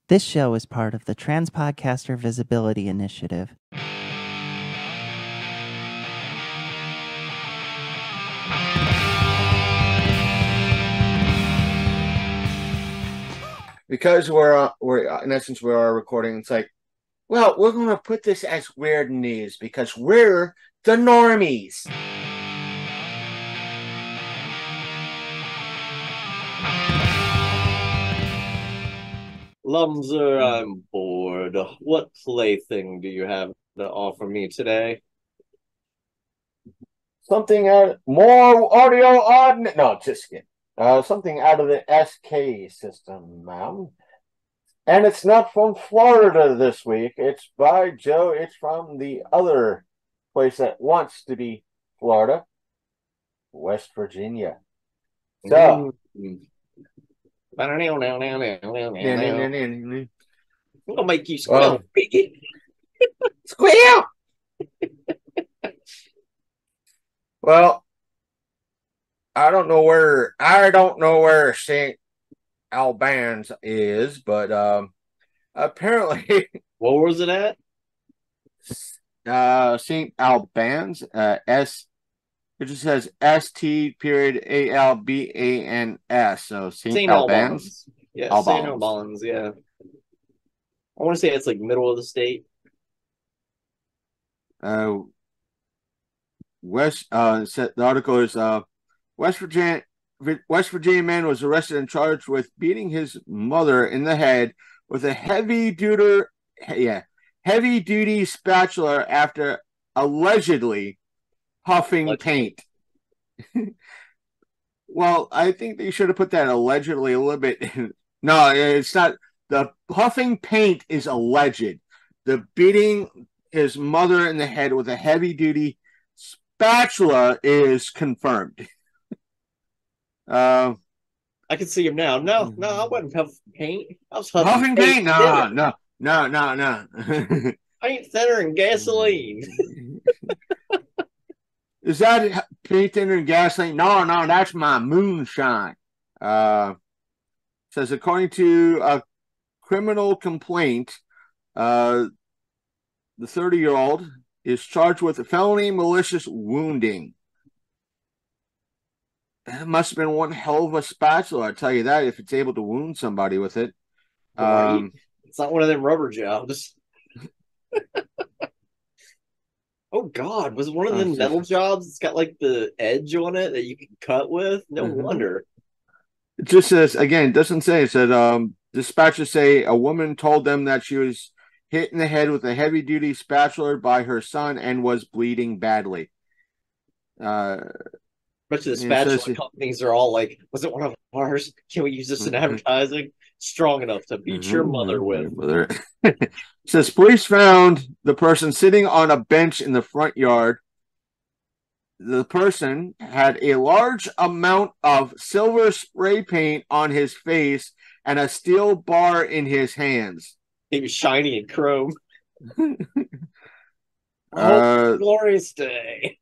This show is part of the Trans Podcaster Visibility Initiative. Because we're in essence we are recording. It's like, well, we're going to put this as weird news because we're the normies. Lumzer, I'm bored. What plaything do you have to offer me today? Something more audio odd. No, just kidding. Something out of the SK system, ma'am. And it's not from Florida this week. It's by Joe. It's from the other place that wants to be Florida, West Virginia. So, I'm gonna make you squeal, Piggy. Squeal! Well, I don't know where St. Albans is, but apparently What was it at? St. Albans, it just says ST.ALBANS. So St. Albans. Yeah, Albans. St. Albans, yeah. I want to say it's like middle of the state. The article is West Virginia man was arrested and charged with beating his mother in the head with a heavy duty spatula after allegedly huffing paint. Well, I think they should have put that allegedly a little bit. No, it's not. The huffing paint is alleged. The beating his mother in the head with a heavy duty spatula is confirmed. I can see him now. No, I wasn't huffing paint. I was huffing paint. No. Paint thinner than gasoline. Is that paint thinner than gasoline? No, that's my moonshine. Says according to a criminal complaint, the 30-year-old is charged with felony malicious wounding. That must have been one hell of a spatula, I'll tell you that, if it's able to wound somebody with it. Right. It's not one of them rubber jobs. Oh, God. Was it one of them metal jobs? It's got like the edge on it that you can cut with? No wonder. It just says, again, it doesn't say. It said, dispatchers say a woman told them that she was hit in the head with a heavy-duty spatula by her son and was bleeding badly. But the spatula companies are all like, was it one of ours? Can we use this in advertising? Strong enough to beat your mother with. It says police found the person sitting on a bench in the front yard. The person had a large amount of silver spray paint on his face and a steel bar in his hands. He was shiny and chrome. Glorious day.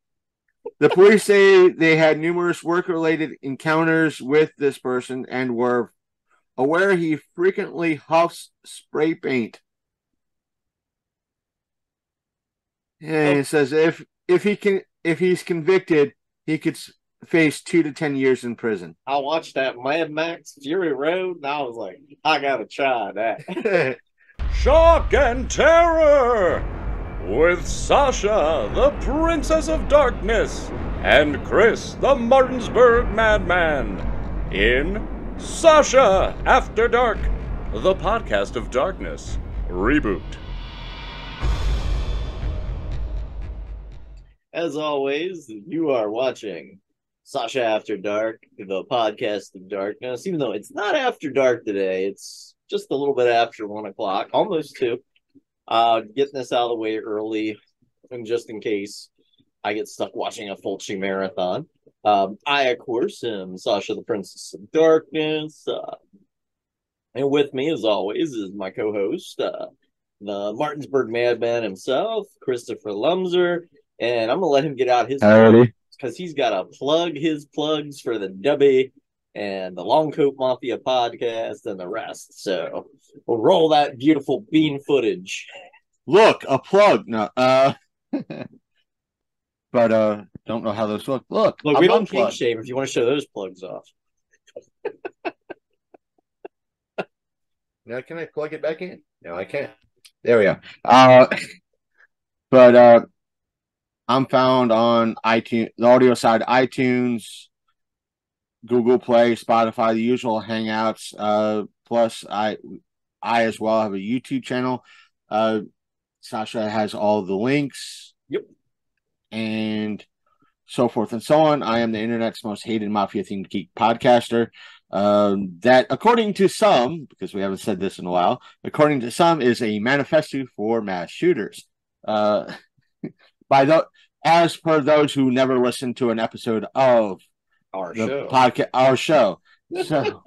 The police say they had numerous work-related encounters with this person and were aware he frequently huffs spray paint. And it says if he's convicted, he could face 2 to 10 years in prison. I watched that Mad Max Fury Road, and I was like, I gotta try that. Shock and terror with Sasha, the Princess of Darkness, and Chris, the Martinsburg Madman, in Sasha After Dark, the podcast of darkness reboot. As always, you are watching Sasha After Dark, the podcast of darkness. Even though it's not after dark today, it's just a little bit after 1 o'clock, almost 2. Getting this out of the way early, and just in case I get stuck watching a Fulci marathon. I, of course, am Sasha, the Princess of Darkness. And with me, as always, is my co-host, the Martinsburg Madman himself, Christopher Lumzer. And I'm going to let him get out his because he's got to plug his plugs for the Dubby and the Longcoat Mafia podcast and the rest. So We'll roll that beautiful bean footage. Look, a plug. No, but don't know how those look. Look, Look, I'm we don't kink unplugged. shame if you want to show those plugs off. Now, can I plug it back in? No, I can't. There we go. But I'm found on iTunes, the audio side, iTunes, Google Play, Spotify, the usual hangouts. Plus, I as well have a YouTube channel. Sasha has all the links. Yep. And so forth and so on. I am the internet's most hated Mafia-themed geek podcaster. That, according to some, because we haven't said this in a while, according to some, is a manifesto for mass shooters. As per those who never listened to an episode of Our show. So,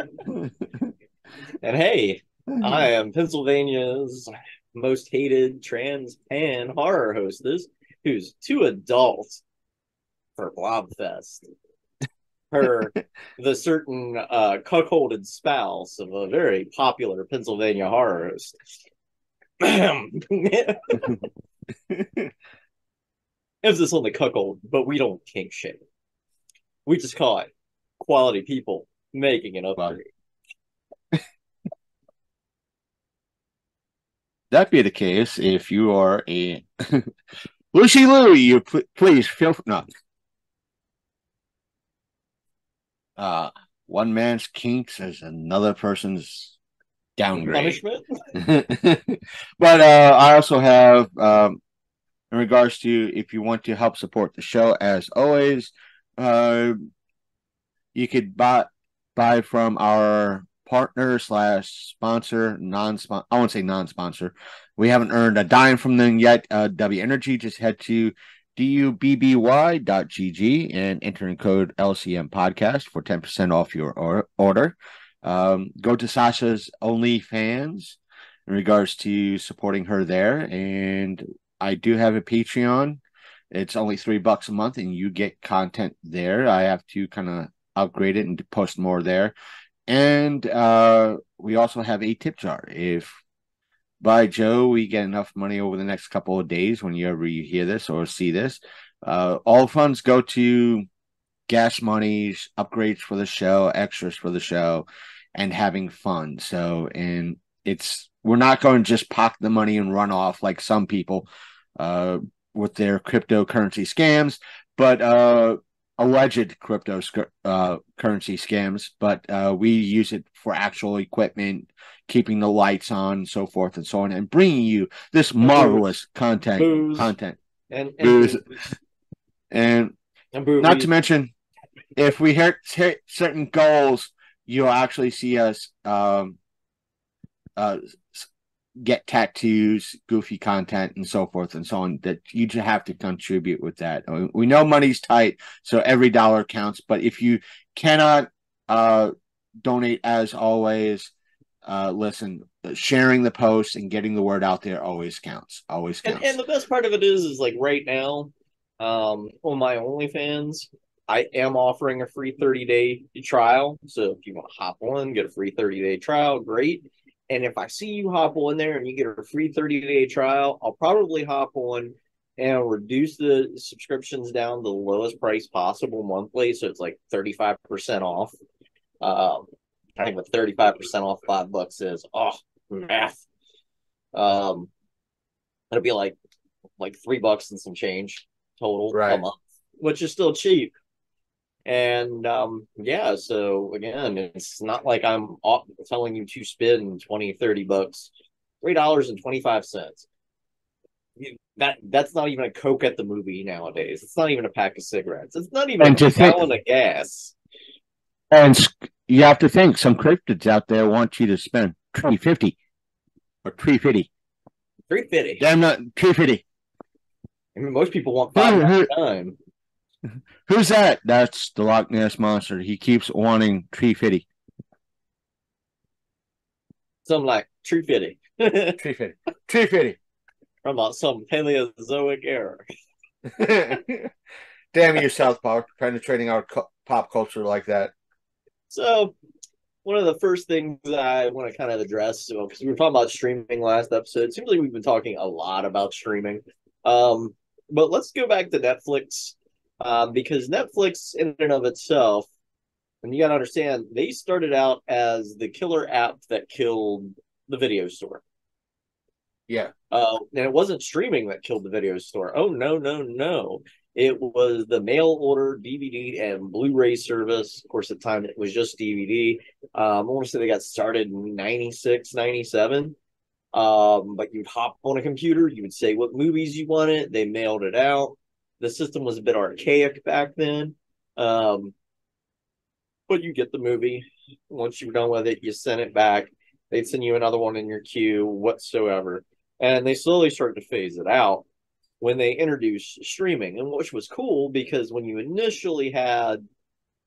and hey, I am Pennsylvania's most hated trans pan horror hostess who's too adult for Blobfest. The certain cuckolded spouse of a very popular Pennsylvania horror host. Emphasis on the cuckold, but we don't kink shame. We just call it quality people making an upgrade. That be the case, if you are a Lucy Lou, you please feel no. One man's kinks is another person's downgrade. Punishment. But I also have, in regards to if you want to help support the show, as always, you could buy from our partner / sponsor, non-sponsor. I won't say non-sponsor. We haven't earned a dime from them yet. W Energy. Just head to dubby.gg and enter in code LCM podcast for 10% off your order. Go to Sasha's OnlyFans in regards to supporting her there, and I do have a Patreon. It's only $3 a month, and you get content there. I have to kind of upgrade it and post more there. And we also have a tip jar. If by Joe, we get enough money over the next couple of days, whenever you hear this or see this, all funds go to gas monies, upgrades for the show, extras for the show, and having fun. So, and we're not going to just pocket the money and run off like some people with their cryptocurrency scams, but alleged currency scams, but we use it for actual equipment, keeping the lights on, so forth and so on, and bringing you this marvelous content. And booze. And not to mention, if we hit certain goals, you'll actually see us get tattoos, goofy content, and so forth and so on, that you just have to contribute with that. We know money's tight, so every dollar counts, but if you cannot donate, as always, listen, sharing the post and getting the word out there always counts. Always counts. And the best part of it is like right now, on my OnlyFans, I am offering a free 30-day trial. So if you want to hop on, get a free 30-day trial, great. And if I see you hop on there and you get a free 30-day trial, I'll probably hop on and reduce the subscriptions down to the lowest price possible monthly. So it's like 35% off. I think what 35% off $5 is. Oh, math. It'll be like $3 and some change total a month, which is still cheap. And yeah, so again, it's not like I'm telling you to spend $20, $30. $3.25. That's not even a Coke at the movie nowadays. It's not even a pack of cigarettes. It's not even a gallon of gas. And you have to think, some cryptids out there want you to spend $3.50 or $3.50. $3.50. Damn, not $3.50. I mean, most people want $5 at a time. Who's that? That's the Loch Ness Monster. He keeps wanting $3.50. Something like $3.50. $3.50. From some Paleozoic era. Damn you, South Park, penetrating our pop culture like that. So, one of the first things that I want to kind of address, because we were talking about streaming last episode. It seems like we've been talking a lot about streaming. But let's go back to Netflix, because Netflix in and of itself, and you got to understand, they started out as the killer app that killed the video store. Yeah. And it wasn't streaming that killed the video store. Oh, no, no, no. It was the mail order DVD and Blu-ray service. Of course, at the time, it was just DVD. I want to say they got started in 96, 97. But you'd hop on a computer, you would say what movies you wanted, they mailed it out. The system was a bit archaic back then. But you get the movie. Once you're done with it, you send it back. They'd send you another one in your queue, whatsoever. And they slowly started to phase it out when they introduced streaming, and which was cool because when you initially had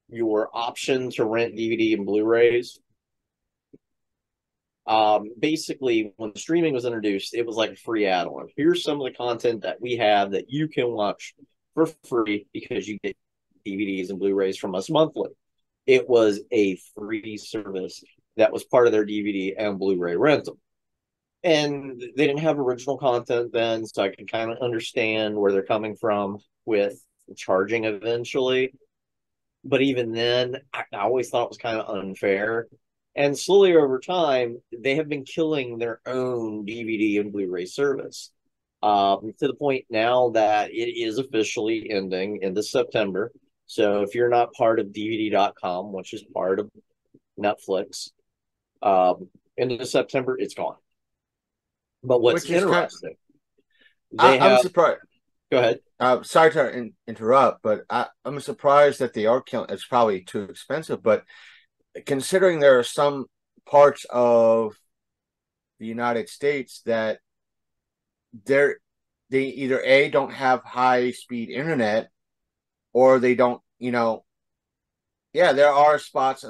your option to rent DVD and Blu-rays, basically when streaming was introduced, it was like a free add-on. Here's some of the content that we have that you can watch for free because you get DVDs and Blu-rays from us monthly. It was a free service that was part of their DVD and Blu-ray rental. And they didn't have original content then, so I can kind of understand where they're coming from with charging eventually. But even then, I always thought it was kind of unfair. And slowly over time, they have been killing their own DVD and Blu-ray service, to the point now that it is officially ending in this September. So if you're not part of DVD.com, which is part of Netflix, into September, it's gone. But what's interesting, I'm surprised. Go ahead. Sorry to interrupt, but I'm surprised that they are killing. It's probably too expensive, but considering there are some parts of the United States that they either don't have high speed internet, or they don't. There are spots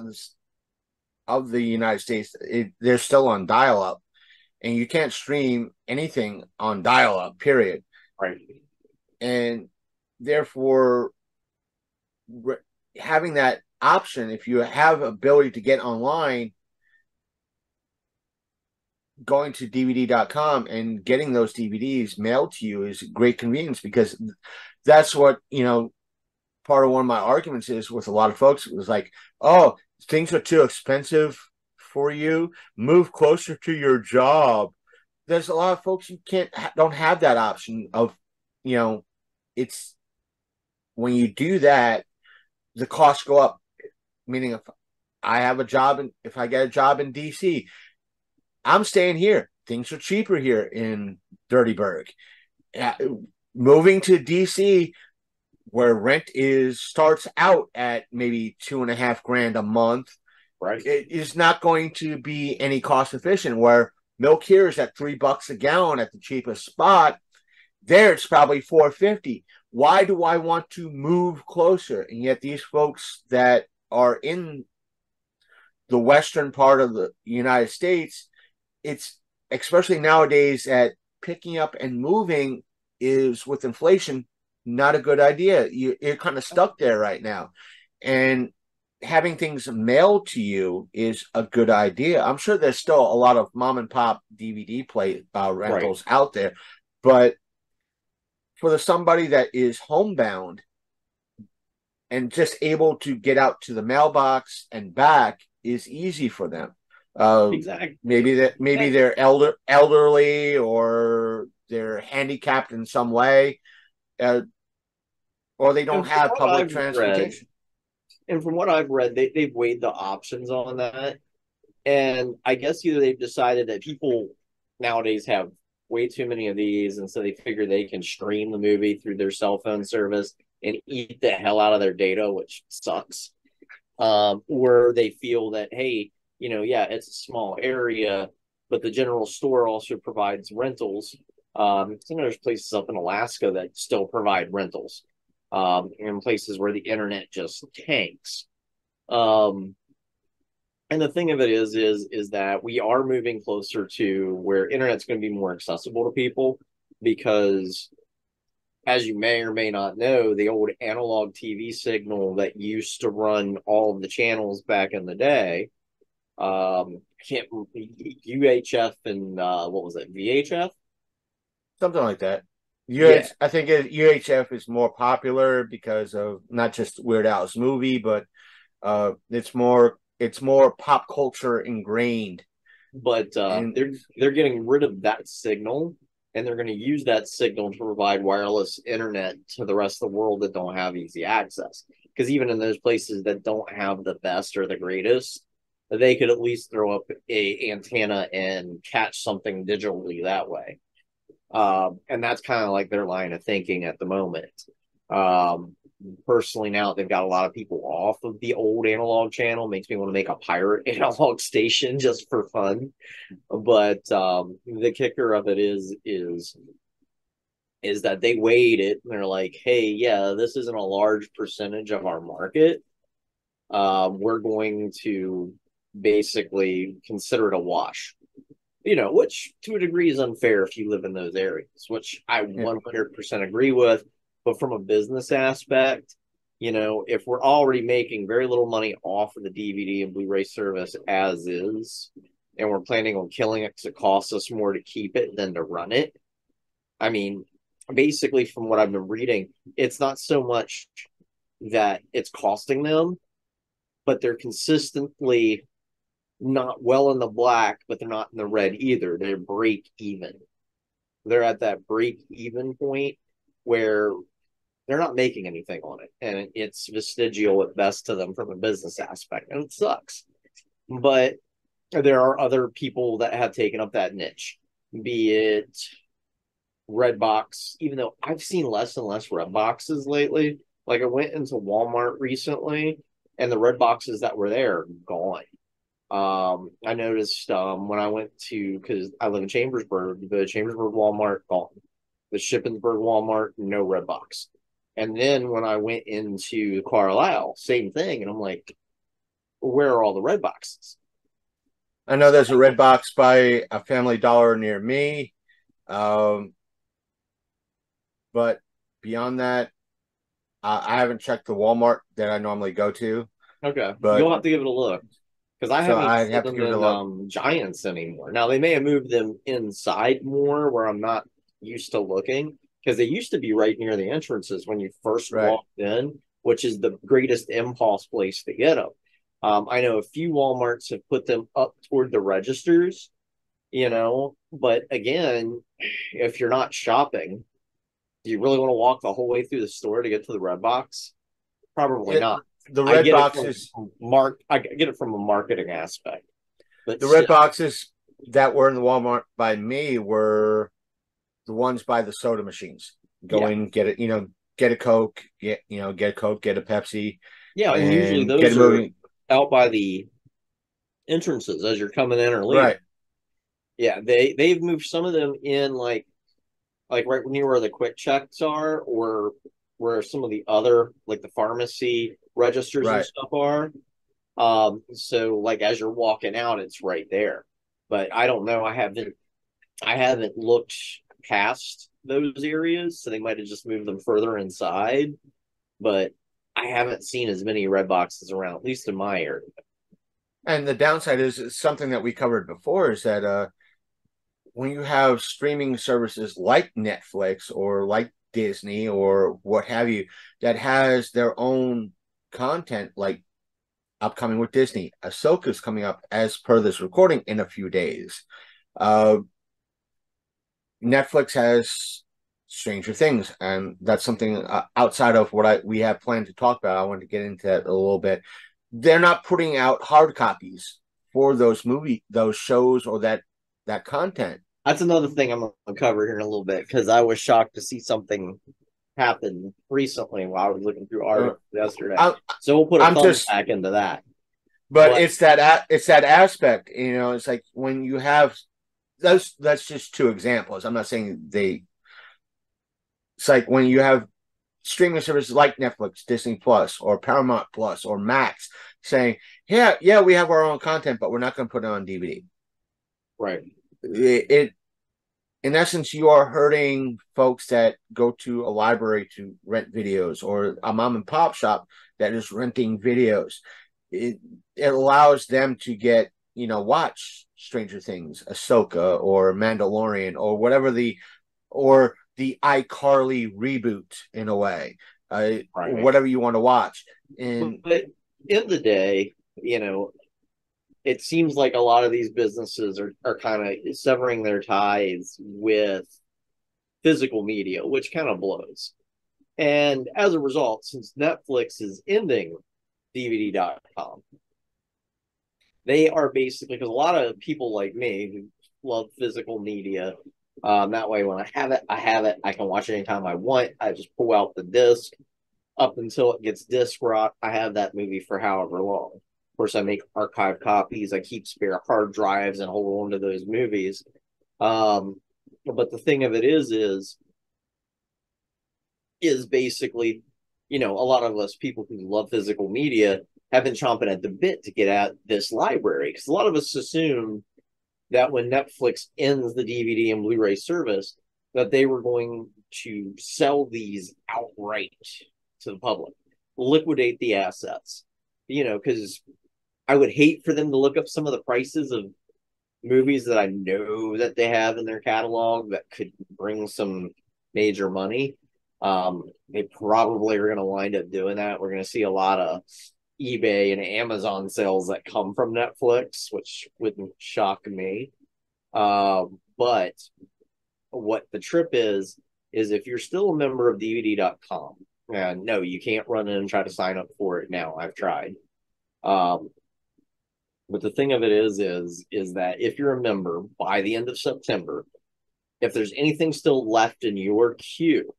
of the United States they're still on dial up. And you can't stream anything on dial-up, period. Right. And therefore, having that option, if you have ability to get online, going to DVD.com and getting those DVDs mailed to you is great convenience, because that's what, part of one of my arguments is with a lot of folks. It was like, oh, things are too expensive for you, move closer to your job. There's a lot of folks you don't have that option of, it's when you do that, the costs go up. Meaning, if I have a job and if I get a job in DC, I'm staying here. Things are cheaper here in Dirtyburg. Moving to DC, where rent starts out at maybe $2,500 a month. Right. It is not going to be any cost efficient. Where milk here is at $3 a gallon at the cheapest spot, there it's probably $4.50. Why do I want to move closer? And yet these folks that are in the western part of the United States, it's especially nowadays at picking up and moving is with inflation not a good idea. You're kind of stuck there right now, and having things mailed to you is a good idea. I'm sure there's still a lot of mom and pop DVD rentals out there, but for somebody that is homebound and just able to get out to the mailbox and back is easy for them. Exactly. Maybe they're elderly, or they're handicapped in some way, or they don't have public transportation. And from what I've read, they've weighed the options on that. And I guess either they've decided that people nowadays have way too many of these, and so they figure they can stream the movie through their cell phone service and eat the hell out of their data, which sucks. Or they feel that, hey, it's a small area, but the general store also provides rentals. There's places up in Alaska that still provide rentals. In places where the internet just tanks. And the thing of it is that we are moving closer to where internet's going to be more accessible to people, because as you may or may not know, the old analog TV signal that used to run all of the channels back in the day Can't UHF and what was it, VHF? Something like that. Yeah. I think UHF is more popular because of not just Weird Al's movie, but it's more pop culture ingrained. But they're getting rid of that signal, and they're going to use that signal to provide wireless internet to the rest of the world that don't have easy access. Because even in those places that don't have the best or the greatest, they could at least throw up a antenna and catch something digitally that way. And that's kind of like their line of thinking at the moment. Personally, now they've got a lot of people off of the old analog channel. Makes me want to make a pirate analog station just for fun. But the kicker of it is that they weighed it and they're like, hey, yeah, this isn't a large percentage of our market. We're going to basically consider it a wash. Which to a degree is unfair if you live in those areas, which I 100% agree with. But from a business aspect, if we're already making very little money off of the DVD and Blu-ray service as is, and we're planning on killing it because it costs us more to keep it than to run it, I mean, basically from what I've been reading, it's not so much that it's costing them, but they're consistently not well in the black, but they're not in the red either. They're break even. They're at that break even point where they're not making anything on it, and it's vestigial at best to them from a business aspect, and it sucks. But there are other people that have taken up that niche, be it Redbox, even though I've seen less and less Redboxes lately. Like I went into Walmart recently, and the Redboxes that were there are gone. I noticed when I went to, because I live in Chambersburg, the Chambersburg Walmart gone, the Shippensburg Walmart, no Redbox. And then when I went into Carlisle, same thing, and I'm like, where are all the Redboxes? I know there's a Redbox by a Family Dollar near me, but beyond that, I haven't checked the Walmart that I normally go to. Okay, but you'll have to give it a look. Because I haven't have to give it a look. Giants anymore. Now, they may have moved them inside more where I'm not used to looking, because they used to be right near the entrances when you first walked in, which is the greatest impulse place to get them. I know a few Walmarts have put them up toward the registers, but again, if you're not shopping, do you really want to walk the whole way through the store to get to the Redbox? Probably not. The red boxes, I get it from a marketing aspect. But the red boxes that were in the Walmart by me were the ones by the soda machines. Go in, get it, get a Coke, get a Coke, get a Pepsi. Yeah, and usually those are out by the entrances as you're coming in or leaving. Right. Yeah, they've moved some of them in like right near where the quick checks are, or where some of the other, like the pharmacy registers and stuff are. So like as you're walking out, it's right there. But I don't know. I haven't looked past those areas, so they might have just moved them further inside. But I haven't seen as many red boxes around, at least in my area. And the downside is something that we covered before, is that when you have streaming services like Netflix or like Disney or what have you, that has their own content, like upcoming with Disney. Ahsoka's coming up as per this recording in a few days. Netflix has Stranger Things, and that's something outside of what we have planned to talk about. I want to get into that a little bit. They're not putting out hard copies for those shows, or that content. That's another thing I'm going to cover here in a little bit, because I was shocked to see something happen recently while I was looking through articles yesterday. So we'll put a thumbs back into that. But it's that aspect, it's like when you have that's just two examples. I'm not saying it's like when you have streaming services like Netflix, Disney Plus, or Paramount Plus, or Max saying, yeah, we have our own content, but we're not going to put it on DVD. Right. In essence, you are hurting folks that go to a library to rent videos, or a mom and pop shop that is renting videos. It allows them to get watch Stranger Things, Ahsoka, or Mandalorian, or or the iCarly reboot in a way, Right. whatever you want to watch. And But in the day, it seems like a lot of these businesses are kind of severing their ties with physical media, which kind of blows. And as a result, since Netflix is ending DVD.com, they are basically, because a lot of people like me who love physical media, that way when I have it, I can watch it anytime I want. I just pull out the disc up until it gets disc rot. I have that movie for however long. Of course, I make archive copies. I keep spare hard drives and hold on to those movies. But the thing of it is basically, a lot of us people who love physical media have been chomping at the bit to get at this library, because a lot of us assume that when Netflix ends the DVD and Blu-ray service, that they were going to sell these outright to the public, liquidate the assets, because I would hate for them to look up some of the prices of movies that I know that they have in their catalog that could bring some major money. They probably are going to wind up doing that. We're going to see a lot of eBay and Amazon sales that come from Netflix, which wouldn't shock me. But what the trip is if you're still a member of DVD.com, and no, you can't run in and try to sign up for it now. I've tried. But the thing of it is that if you're a member by the end of September, if there's anything still left in your queue,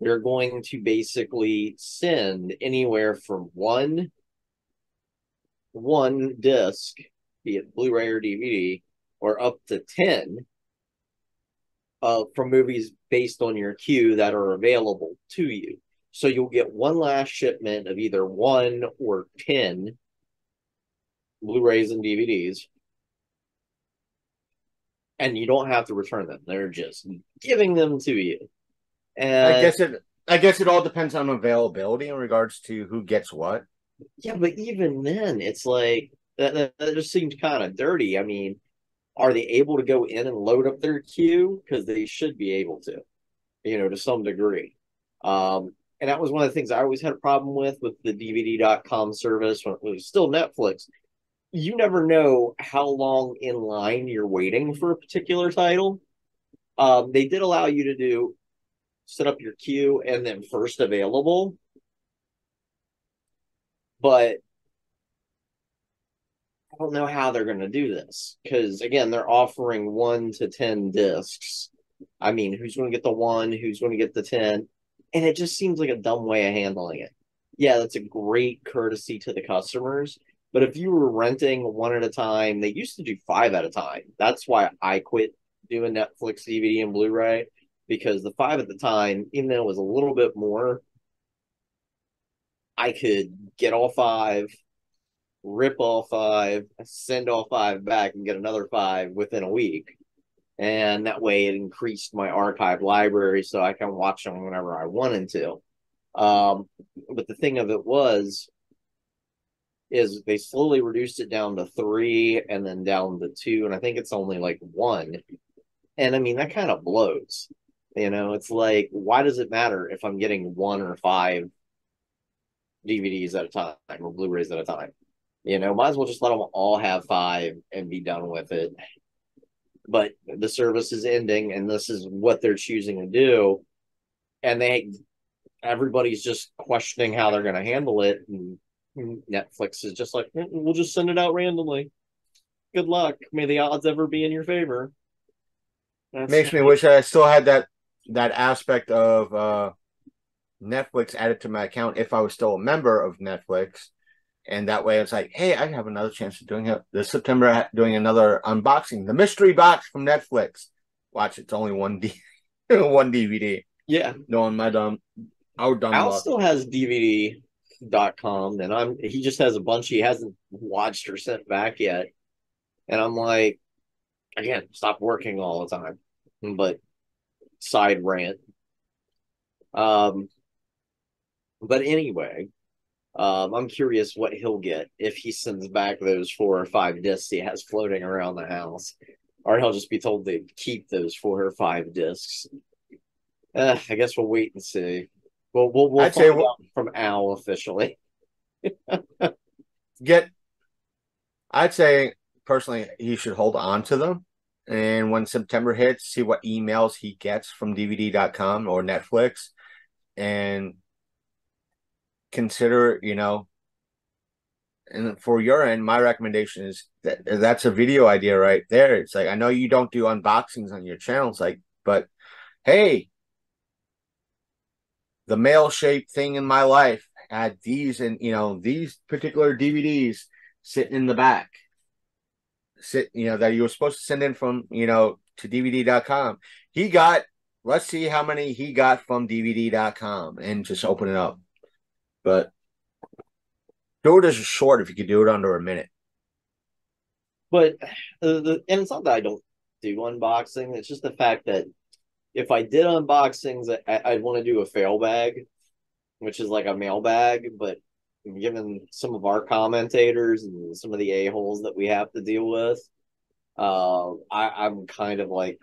they're going to basically send anywhere from one disc, be it Blu-ray or DVD, or up to 10 from movies based on your queue that are available to you. So you'll get one last shipment of either 1 or 10 Blu-rays and DVDs, and you don't have to return them. They're just giving them to you. And I guess it all depends on availability in regards to who gets what. Yeah, but even then, it's like that just seems kind of dirty. I mean, are they able to go in and load up their queue? Because they should be able to, to some degree. And that was one of the things I always had a problem with the DVD.com service when it was still Netflix. You never know how long in line you're waiting for a particular title. They did allow you to set up your queue and then first available. But I don't know how they're going to do this, because again, they're offering 1 to 10 discs. I mean, who's going to get the 1? Who's going to get the 10? And it just seems like a dumb way of handling it. Yeah, that's a great courtesy to the customers. But if you were renting 1 at a time, they used to do 5 at a time. That's why I quit doing Netflix, DVD, and Blu-ray, because the 5 at the time, even though it was a little bit more, I could get all 5, rip all 5, send all 5 back, and get another 5 within a week. And that way it increased my archive library so I can watch them whenever I wanted to. But the thing of it is they slowly reduced it down to 3 and then down to 2. And I think it's only like 1. And I mean, that kind of blows. It's like, why does it matter if I'm getting 1 or 5 DVDs at a time or Blu-rays at a time? Might as well just let them all have 5 and be done with it. But the service is ending, and this is what they're choosing to do. And everybody's just questioning how they're going to handle it. And Netflix is just like, we'll just send it out randomly. Good luck. May the odds ever be in your favor. Makes me wish I still had that aspect of Netflix added to my account if I was still a member of Netflix. And that way it's like, hey, I have another chance of doing it this September, doing another unboxing. The mystery box from Netflix. Watch, it's only one DVD. Yeah. No, on my dumb. Al still has DVD.com, and he just has a bunch he hasn't watched or sent back yet. And I'm like, again, stop working all the time. But side rant. But anyway, I'm curious what he'll get if he sends back those 4 or 5 discs he has floating around the house, or he'll just be told to keep those 4 or 5 discs. I guess we'll wait and see. We'll I'd say find out from Al officially. I'd say personally he should hold on to them, and when September hits, see what emails he gets from DVD.com or Netflix, and consider, and for your end, my recommendation is that's a video idea right there. It's like, I know you don't do unboxings on your channels, but hey, the mail-shaped thing in my life had these, and these particular DVDs sitting in the back, that you were supposed to send in from to DVD.com. Let's see how many he got from DVD.com and just open it up. But do it as a short if you could do it under a minute. But and it's not that I don't do unboxing. It's just the fact that if I did unboxings, I'd want to do a fail bag, which is like a mail bag. But given some of our commentators and some of the a-holes that we have to deal with, I'm kind of like,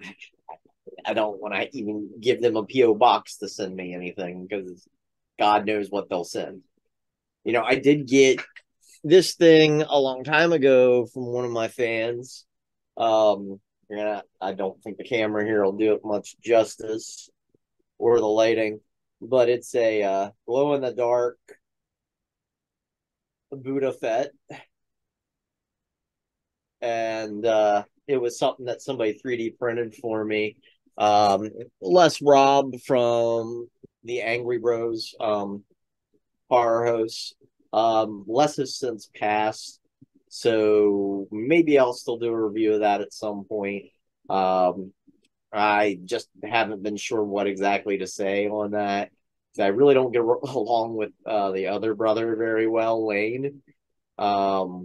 I don't want to even give them a P.O. box to send me anything, because God knows what they'll send. I did get this thing a long time ago from one of my fans. I don't think the camera here will do it much justice, or the lighting, but it's a glow-in-the-dark Buddha Fett. And it was something that somebody 3D printed for me. Les Rob from the Angry Bros horror hosts. Les has since passed, so maybe I'll still do a review of that at some point. I just haven't been sure what exactly to say on that. I really don't get along with the other brother very well, Lane. But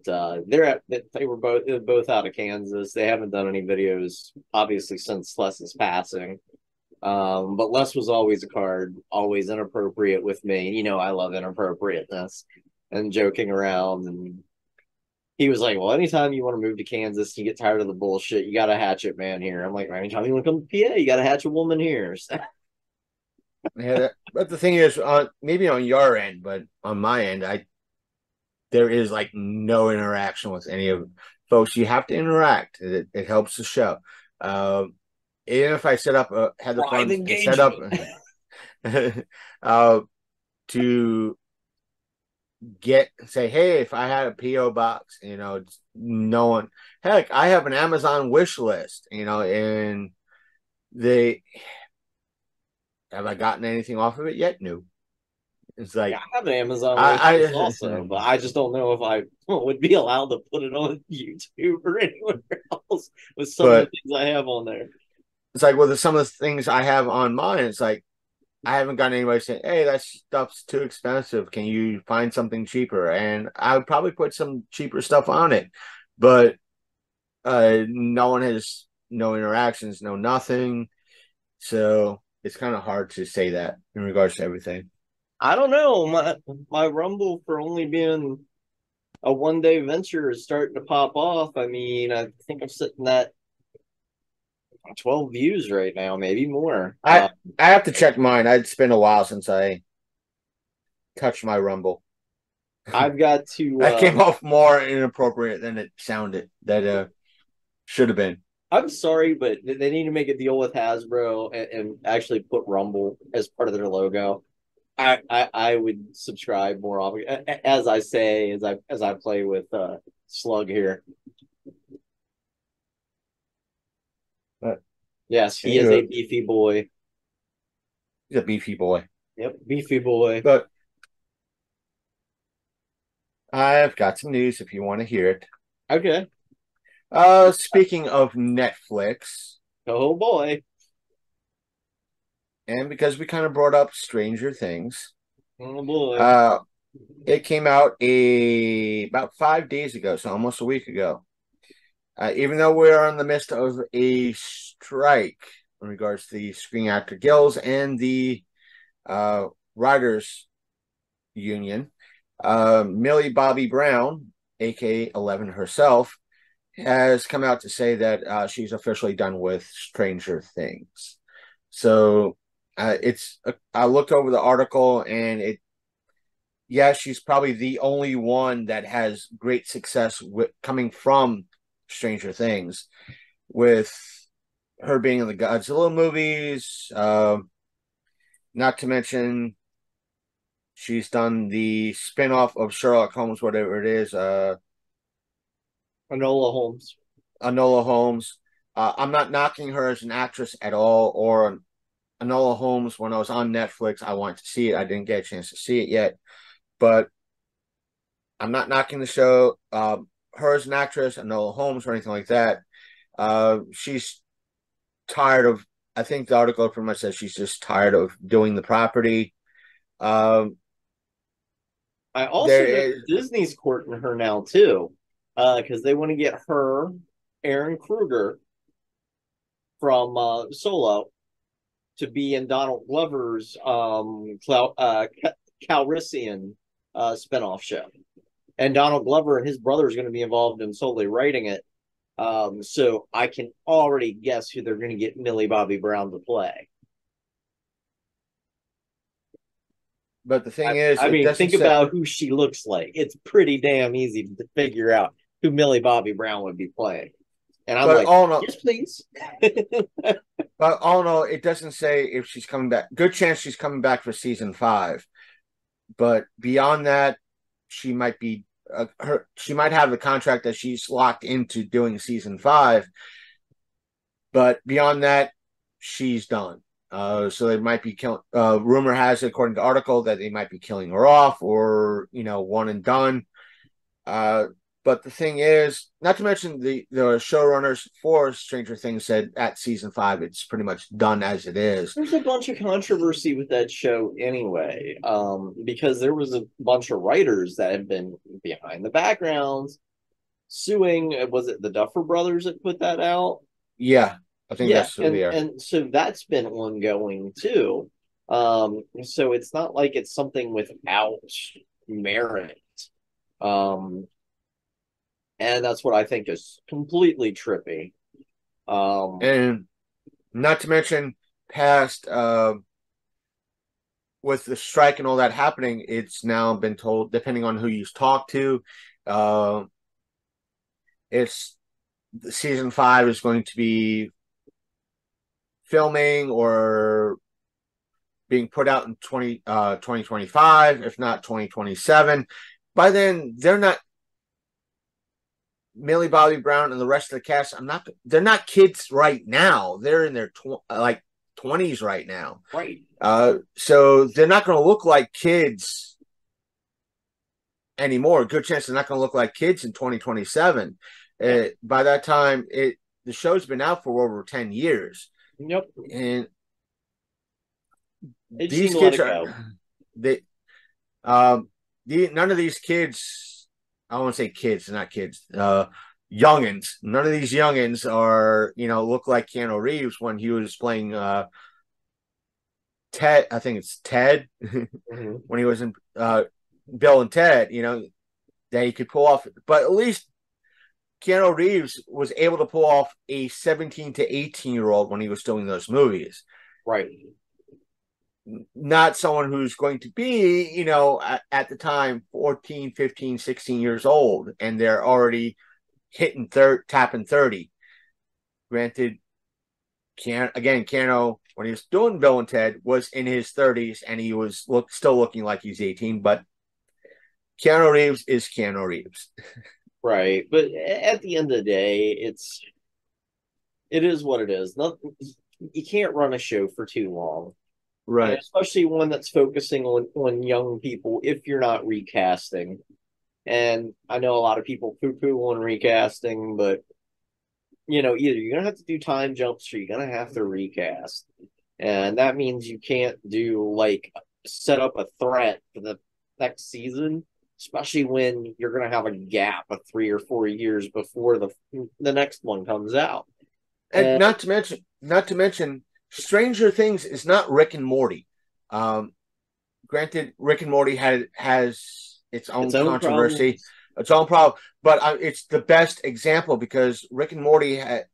they were both out of Kansas. They haven't done any videos, obviously, since Les's passing. But Les was always a card, always inappropriate with me. I love inappropriateness and joking around. And he was like, well, anytime you want to move to Kansas, you get tired of the bullshit, you got a hatchet man here. I'm like, anytime you want to come to PA, you got a hatchet woman here. Yeah, but the thing is, maybe on your end, but on my end, there is like no interaction with any of folks. You have to interact. It helps the show. Even if I had the funds set up to say, hey, if I had a P.O. box, no one, heck, I have an Amazon wish list, and have I gotten anything off of it yet? No. It's like, I have an Amazon wish list also, but I just don't know if I would be allowed to put it on YouTube or anywhere else with some of the things I have on there. It's like, well, some of the things I have on mine, it's like, I haven't gotten anybody saying, hey, that stuff's too expensive. Can you find something cheaper? And I would probably put some cheaper stuff on it. But no one has no interactions, no nothing. So it's kind of hard to say that in regards to everything. I don't know. My Rumble, for only being a one-day venture, is starting to pop off. I mean, I think I'm sitting at 12 views right now, maybe more. I have to check mine. It's been a while since I touched my Rumble. I've got to. That came off more inappropriate than it sounded. That should have been. I'm sorry, but they need to make a deal with Hasbro and actually put Rumble as part of their logo. I would subscribe more often, as I say, as I play with Slug here. Yes, he is a beefy boy. He's a beefy boy. Yep, beefy boy. But I've got some news if you want to hear it. Okay. Speaking of Netflix. Oh boy. And because we kind of brought up Stranger Things. Oh boy. It came out about 5 days ago, so almost a week ago. Even though we're in the midst of a strike in regards to the Screen Actor Guilds and the Writers union, Millie Bobby Brown, aka 11 herself, has come out to say that she's officially done with Stranger Things. So I looked over the article, and she's probably the only one that has great success coming from Stranger Things, with her being in the Godzilla movies. Not to mention, she's done the spinoff of Sherlock Holmes, whatever it is. Enola Holmes. Enola Holmes. I'm not knocking her as an actress at all, or Enola Holmes. When I was on Netflix, I wanted to see it. I didn't get a chance to see it yet, but I'm not knocking the show. Her as an actress, Enola Holmes, or anything like that. She's tired of. I think the article pretty much says she's just tired of doing the property. I also know Disney's courting her now too, because they want to get her, Aaron Kruger, from Solo, to be in Donald Glover's Calrissian spinoff show. And Donald Glover and his brother is going to be involved in solely writing it. So I can already guess who they're going to get Millie Bobby Brown to play. But the thing is, think about who she looks like. It's pretty damn easy to figure out who Millie Bobby Brown would be playing. And I'm yes, please. But all in all, it doesn't say if she's coming back. Good chance she's coming back for season 5. But beyond that, she might be she might have the contract that she's locked into doing season 5. But beyond that, she's done. So they might be killing. Rumor has it, according to the article, that they might be killing her off, or one and done. But the thing is, not to mention the showrunners for Stranger Things said at season 5 it's pretty much done as it is. There's a bunch of controversy with that show anyway, because there was a bunch of writers that have been behind the backgrounds suing. Was it the Duffer Brothers that put that out? Yeah, I think that's and so that's been ongoing too. So it's not like it's something without merit. And that's what I think is completely trippy. And not to mention, past with the strike and all that happening, it's now been told, depending on who you talk to, it's season 5 is going to be filming or being put out in 2025, if not 2027. By then, they're not. Millie Bobby Brown and the rest of the cast, they're not kids right now. They're in their 20s right now. Right. So they're not going to look like kids anymore. Good chance they're not going to look like kids in 2027. By that time, the show's been out for over 10 years. Yep. And these kids none of these kids, I won't say kids, not kids, youngins. None of these youngins are, look like Keanu Reeves when he was playing Ted. I think it's Ted when he was in Bill and Ted, that he could pull off. But at least Keanu Reeves was able to pull off a 17 to 18-year-old when he was doing those movies. Right. Not someone who's going to be, at the time, 14, 15, 16 years old, and they're already tapping 30. Granted, Keanu, when he was doing Bill and Ted, was in his 30s, and he was still looking like he's 18, but Keanu Reeves is Keanu Reeves. Right, but at the end of the day, it is what it is. You can't run a show for too long. Right. And especially one that's focusing on young people if you're not recasting. And I know a lot of people poo-poo on recasting, but either you're going to have to do time jumps or you're going to have to recast. And that means you can't do set up a threat for the next season, especially when you're going to have a gap of 3 or 4 years before the next one comes out. And not to mention, Stranger Things is not Rick and Morty. granted, Rick and Morty has its own controversy, problems. its own problem, but it's the best example because Rick and Morty had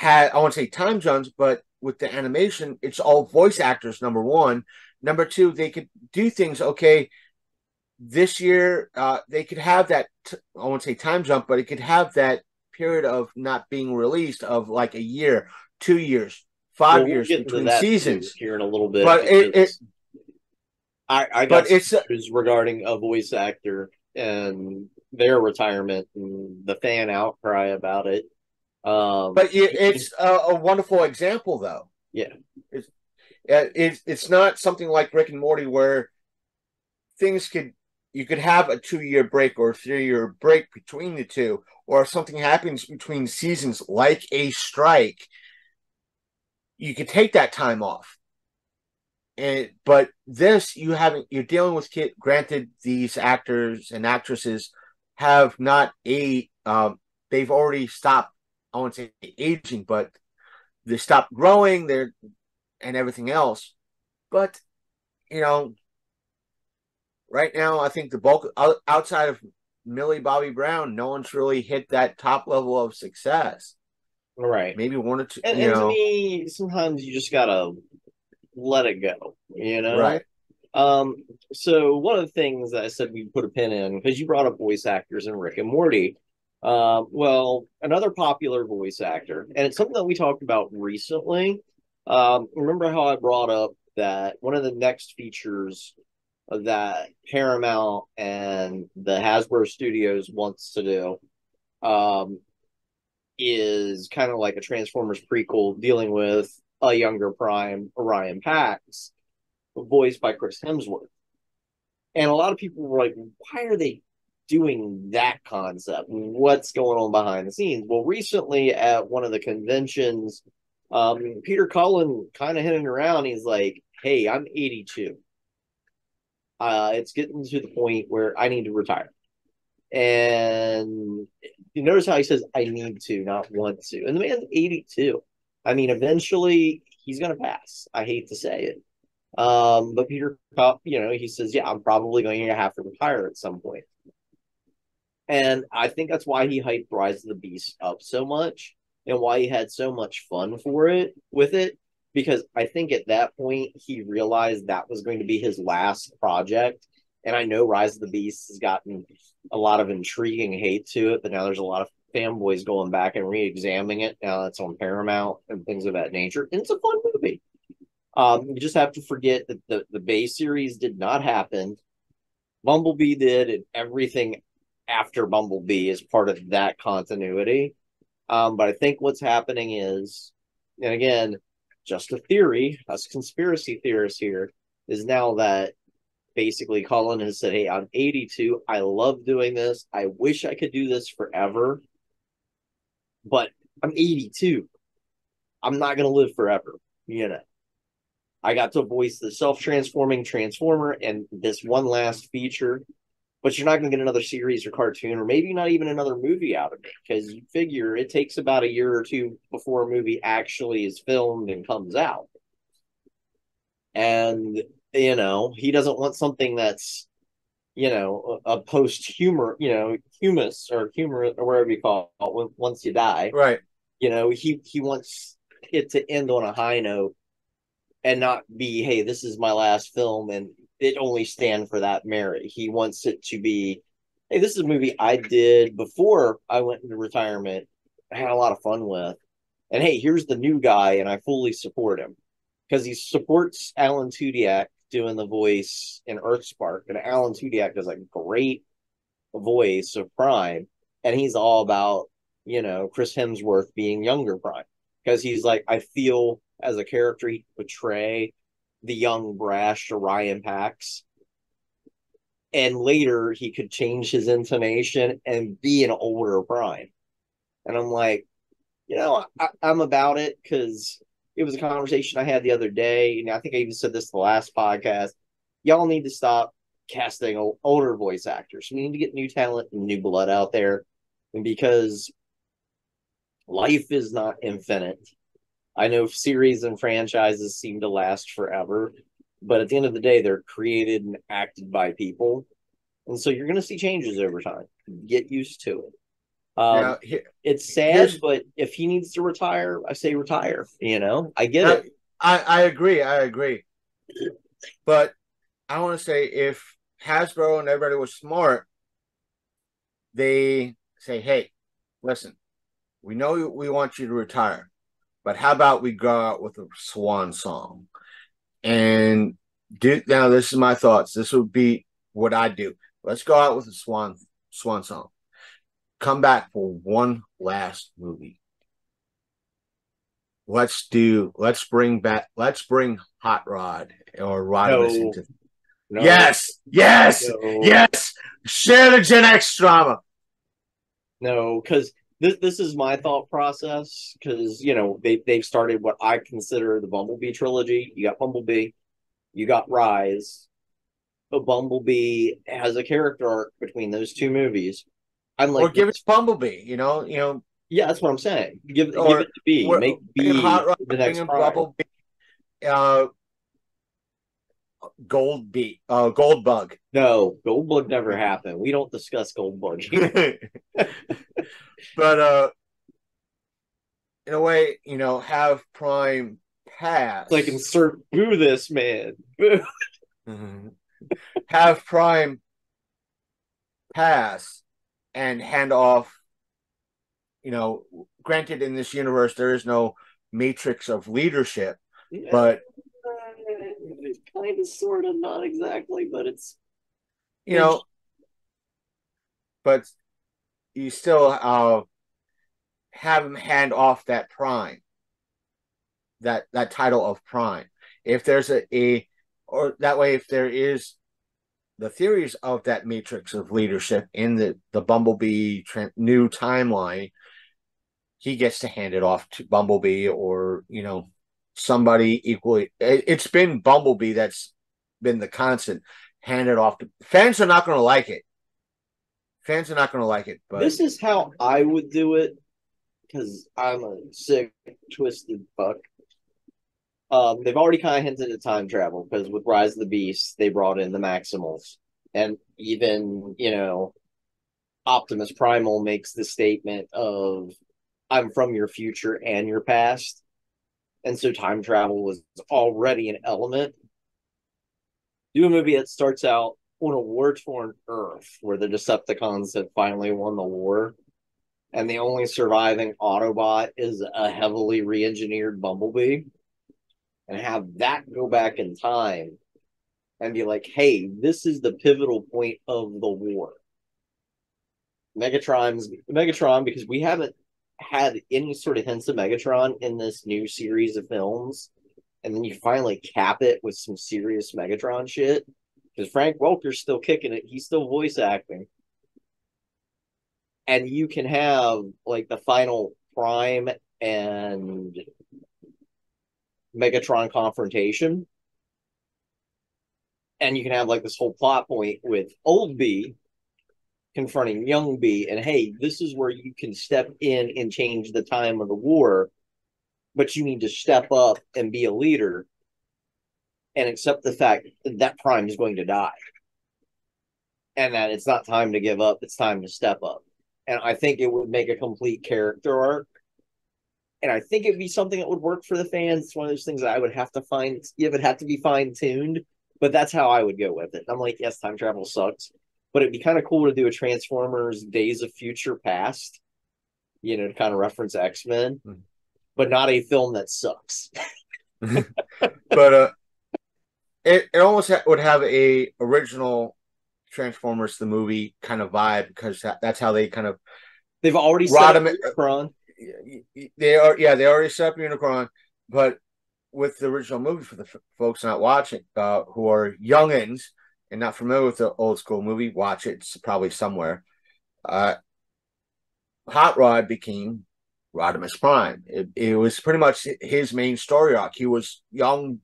I want to say time jumps, but with the animation, it's all voice actors. Number one, number two, they could do things. Okay, this year they could have that. I won't say time jump, but it could have that period of not being released of like a year, 2 years, 5 years between seasons here in a little bit. But I got issues regarding a voice actor and their retirement and the fan outcry about it. But it's a wonderful example, though. Yeah, it's not something like Rick and Morty where you could have a 2-year break or a 3-year break between the two, or if something happens between seasons like a strike, you could take that time off. But this you're dealing with kids. Granted, these actors and actresses have not they've already stopped. I won't say aging, but they stopped growing and everything else. But right now, I think the bulk outside of Millie Bobby Brown, no one's really hit that top level of success. Right. Maybe one or two. And to me, sometimes you just gotta let it go. Right. So one of the things that I said we put a pin in, because you brought up voice actors in Rick and Morty. Well, another popular voice actor, and it's something that we talked about recently. Remember how I brought up that one of the next features that Paramount and the Hasbro Studios wants to do is kind of like a Transformers prequel dealing with a younger prime Orion Pax, voiced by Chris Hemsworth. And a lot of people were like, why are they doing that concept? What's going on behind the scenes? Well, recently at one of the conventions, Peter Cullen kind of hinting around. He's like, hey, I'm 82. It's getting to the point where I need to retire. And you notice how he says, I need to, not want to. And the man's 82. I mean, eventually he's going to pass. I hate to say it. But Peter, he says, yeah, I'm probably going to have to retire at some point. And I think that's why he hyped Rise of the Beast up so much and why he had so much fun with it. Because I think at that point he realized that was going to be his last project. And I know Rise of the Beast has gotten a lot of intriguing hate to it, but now there's a lot of fanboys going back and re-examining it. Now that's on Paramount and things of that nature. And it's a fun movie. You just have to forget that the Bay series did not happen. Bumblebee did, and everything after Bumblebee is part of that continuity. But I think what's happening is, and again, just a theory, us conspiracy theorists here, is now that basically Colin has said, hey, I'm 82. I love doing this. I wish I could do this forever. But I'm 82. I'm not going to live forever. I got to voice the self-transforming Transformer and this one last feature. But you're not going to get another series or cartoon, or maybe not even another movie out of it, because you figure it takes about a year or two before a movie actually is filmed and comes out. And, he doesn't want something that's, a post-humor, humus or humor, or whatever you call it, once you die. Right. He wants it to end on a high note and not be, hey, this is my last film, and it only stand for that merit. He wants it to be, hey, this is a movie I did before I went into retirement. I had a lot of fun with. And hey, here's the new guy, and I fully support him. Because he supports Alan Tudyk doing the voice in Earthspark. And Alan Tudyk does a great voice of Prime. And he's all about, Chris Hemsworth being younger Prime. Because he's like, I feel as a character he could portray the young, brash Orion Pax. And later he could change his intonation and be an older Prime. And I'm like, I'm about it, because it was a conversation I had the other day. And I think I even said this the last podcast. Y'all need to stop casting older voice actors. We need to get new talent and new blood out there. And because life is not infinite. I know series and franchises seem to last forever, but at the end of the day, they're created and acted by people. And so you're going to see changes over time. Get used to it. Now, it's sad, but if he needs to retire, I say retire. I get it. I agree. But I want to say, if Hasbro and everybody was smart, they say, hey, listen, we know we want you to retire, but how about we go out with a swan song? And now this is my thoughts. This would be what I do. Let's go out with a swan song. Come back for one last movie. Let's bring Hot Rod or Rodimus into. No. Yes. Share the Gen X drama. No, because this is my thought process. Because they've started what I consider the Bumblebee trilogy. You got Bumblebee, you got Rise. But Bumblebee has a character arc between those two movies. Or give it to Bumblebee. Yeah, that's what I'm saying. Give it to B. Make B Hot Rod, the next Prime. Goldbug. No, Goldbug never happened. We don't discuss Goldbug here. But in a way, have Prime pass. Like insert boo this man. Boo. Have Prime pass and hand off. Granted, in this universe there is no matrix of leadership, but kind of, sort of, not exactly, but it's but you still have him hand off that Prime, that title of Prime. If there's or that way, if there is the theories of that matrix of leadership in the Bumblebee new timeline, he gets to hand it off to Bumblebee or, somebody equally. It's been Bumblebee that's been the constant. Hand it off to fans. Are not going to like it. But this is how I would do it, because I'm a sick, twisted fuck. They've already kind of hinted at time travel, because with Rise of the Beast, they brought in the Maximals. And even, Optimus Primal makes the statement of, I'm from your future and your past. And so time travel was already an element. Do a movie that starts out on a war-torn Earth, where the Decepticons have finally won the war, and the only surviving Autobot is a heavily re-engineered Bumblebee. And have that go back in time and be like, hey, this is the pivotal point of the war. Megatron, because we haven't had any sort of hints of Megatron in this new series of films. And then you finally cap it with some serious Megatron shit. Because Frank Welker's still kicking it. He's still voice acting. And you can have, like, the final Prime and Megatron confrontation, and you can have like this whole plot point with old B confronting young B, and hey, this is where you can step in and change the time of the war, but you need to step up and be a leader and accept the fact that Prime is going to die, and that it's not time to give up, it's time to step up. And I think it would make a complete character arc. And I think it'd be something that would work for the fans. It's one of those things that I would have to find. It would have to be fine-tuned, but that's how I would go with it. I'm like, yes, time travel sucks, but it'd be kind of cool to do a Transformers Days of Future Past, to kind of reference X-Men, but not a film that sucks. But it almost would have a original Transformers the movie kind of vibe, because that's how they kind of they've already set up Unicron. They already set up Unicron, but with the original movie, for the folks not watching, who are youngins and not familiar with the old school movie, watch it. It's probably somewhere. Hot Rod became Rodimus Prime. It was pretty much his main story arc. He was young,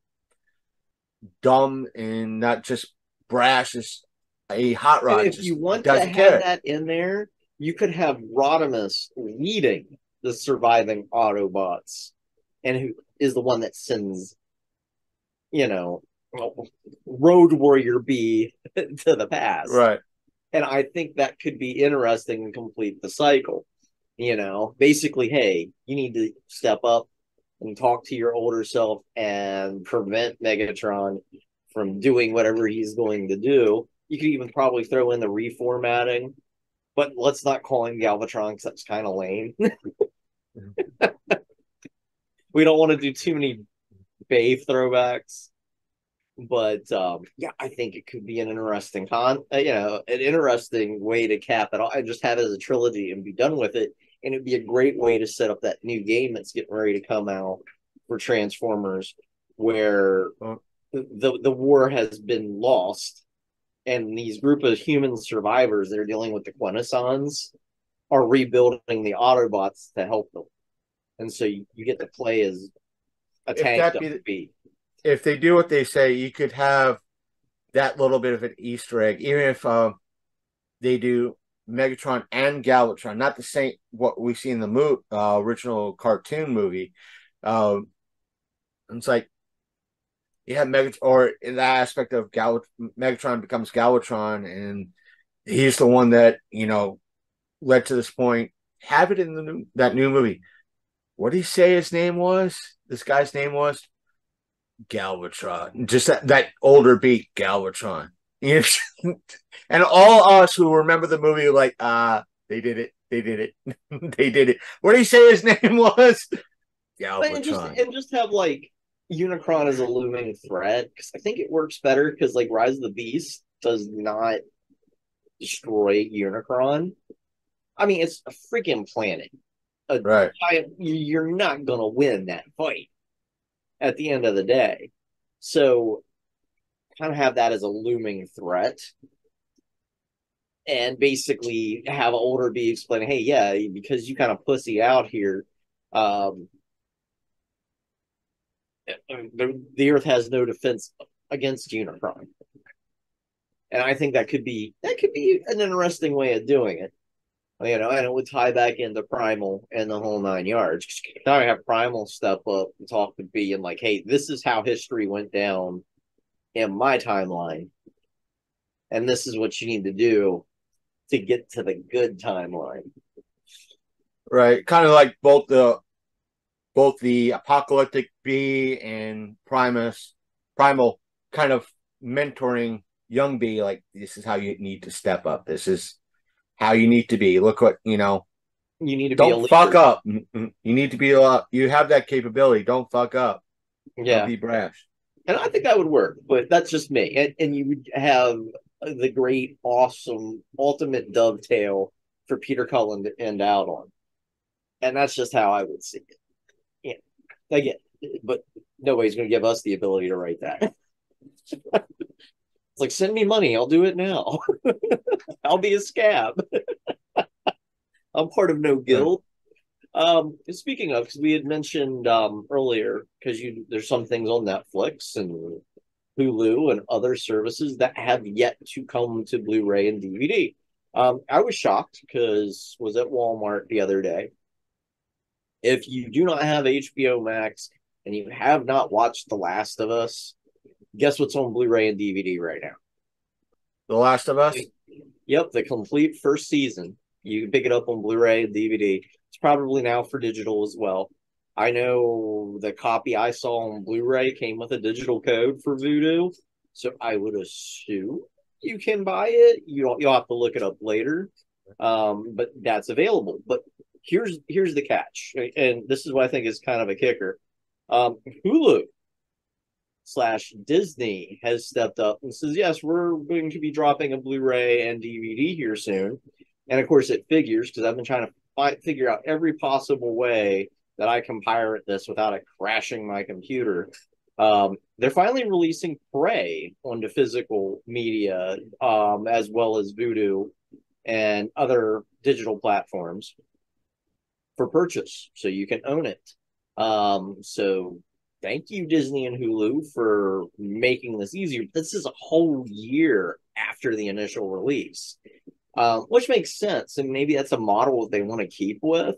dumb, and not just brash as a Hot Rod. And if you want to have that in there, you could have Rodimus leading the surviving Autobots, and who is the one that sends, Road Warrior B to the past. Right. And I think that could be interesting and complete the cycle. Basically, hey, you need to step up and talk to your older self and prevent Megatron from doing whatever he's going to do. You could even probably throw in the reformatting, but let's not call him Galvatron because that's kind of lame. We don't want to do too many Bay throwbacks. But yeah, I think it could be an interesting an interesting way to cap it all. I just have it as a trilogy and be done with it. And it'd be a great way to set up that new game that's getting ready to come out for Transformers, where the war has been lost, and these group of human survivors that are dealing with the Quintessons are rebuilding the Autobots to help them. And so you get to play as a tank. If they do what they say, you could have that little bit of an Easter egg, even if they do Megatron and Galvatron, not the same what we see in the original cartoon movie. It's like you have Megatron, or in that aspect of Megatron becomes Galvatron, and he's the one that led to this point. Have it in that new movie. What did he say his name was? This guy's name was Galvatron. Just that older beat, Galvatron. And all us who remember the movie were like, they did it. They did it. They did it. What did he say his name was? Galvatron. And just have like Unicron as a looming threat, because I think it works better because like Rise of the Beast does not destroy Unicron. I mean, it's a freaking planet. Right. You're not gonna win that fight at the end of the day. So kind of have that as a looming threat. And basically have older be explaining, hey, yeah, because you kind of pussy out here, the Earth has no defense against Unicron. And I think that could be an interesting way of doing it. And it would tie back into Primal and the whole 9 yards. Now I have Primal step up and talk to B and like, hey, this is how history went down in my timeline. And this is what you need to do to get to the good timeline. Right. Kind of like both the apocalyptic B and Primal kind of mentoring young B, like, this is how you need to step up. This is how you need to be. Look what, you need to don't fuck up. You need to be you have that capability. Don't fuck up. Yeah. Don't be brash. And I think that would work, but that's just me. And you would have the great, awesome, ultimate dovetail for Peter Cullen to end out on. And that's just how I would see it. Yeah. Again, but nobody's going to give us the ability to write that. It's like, send me money. I'll do it now. I'll be a scab. I'm part of no guild. Speaking of, because we had mentioned earlier, because there's some things on Netflix and Hulu and other services that have yet to come to Blu-ray and DVD. I was shocked because was at Walmart the other day. If you do not have HBO Max and you have not watched The Last of Us, guess what's on Blu-ray and DVD right now? The Last of Us? Yep, the complete first season. You can pick it up on Blu-ray and DVD. It's probably now for digital as well. I know the copy I saw on Blu-ray came with a digital code for Vudu, so I would assume you can buy it. You'll have to look it up later, but that's available. But here's the catch, and this is what I think is kind of a kicker. Hulu / Disney has stepped up and says, yes, we're going to be dropping a Blu-ray and DVD here soon. And of course it figures, because I've been trying to figure out every possible way that I can pirate this without it crashing my computer. They're finally releasing Prey onto physical media, as well as Vudu and other digital platforms for purchase, so you can own it. So thank you, Disney and Hulu, for making this easier. This is a whole year after the initial release, which makes sense. And maybe that's a model that they want to keep with,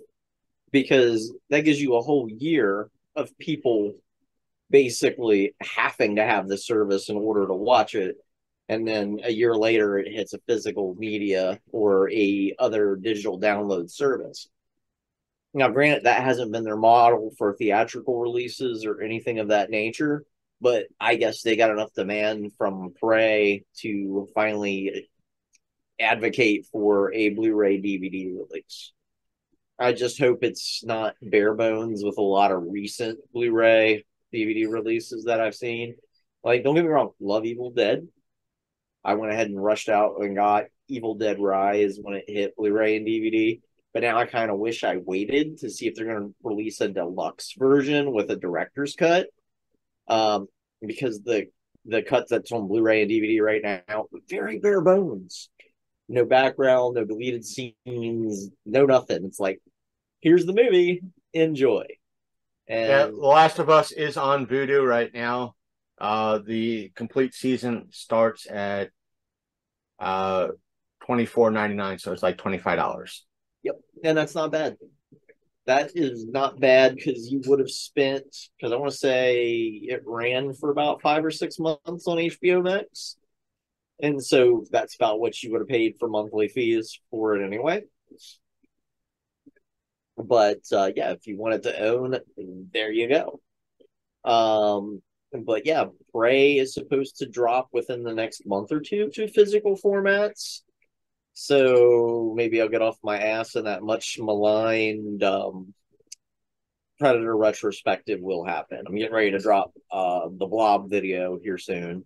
because that gives you a whole year of people basically having to have the service in order to watch it. And then a year later, it hits a physical media or a other digital download service. Now, granted, that hasn't been their model for theatrical releases or anything of that nature, but I guess they got enough demand from Prey to finally advocate for a Blu-ray DVD release. I just hope it's not bare bones with a lot of recent Blu-ray DVD releases that I've seen. Like, don't get me wrong, love Evil Dead. I went ahead and rushed out and got Evil Dead Rise when it hit Blu-ray and DVD. But now I kind of wish I waited to see if they're going to release a deluxe version with a director's cut. Because the cut that's on Blu-ray and DVD right now, very bare bones. No background, no deleted scenes, no nothing. It's like, here's the movie, enjoy. And yeah, The Last of Us is on Vudu right now. The complete season starts at $24.99, so it's like $25. Yep, and that's not bad. That is not bad because you would have spent, because I want to say it ran for about 5 or 6 months on HBO Max. And so that's about what you would have paid for monthly fees for it anyway. But yeah, if you wanted to own, there you go. But yeah, Prey is supposed to drop within the next month or two to physical formats. So maybe I'll get off my ass, and that much maligned Predator retrospective will happen. I'm getting ready to drop the Blob video here soon.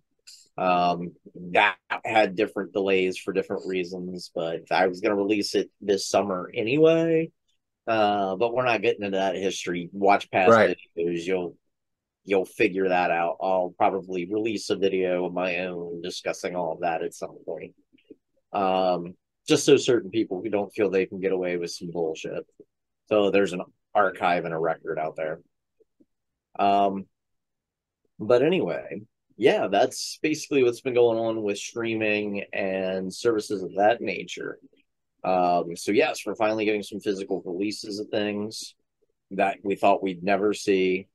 That had different delays for different reasons, but I was going to release it this summer anyway. But we're not getting into that history. Watch past videos, you'll figure that out. I'll probably release a video of my own discussing all of that at some point. Just so certain people who don't feel they can get away with some bullshit. So there's an archive and a record out there. But anyway, yeah, that's basically what's been going on with streaming and services of that nature. So yes, we're finally getting some physical releases of things that we thought we'd never see.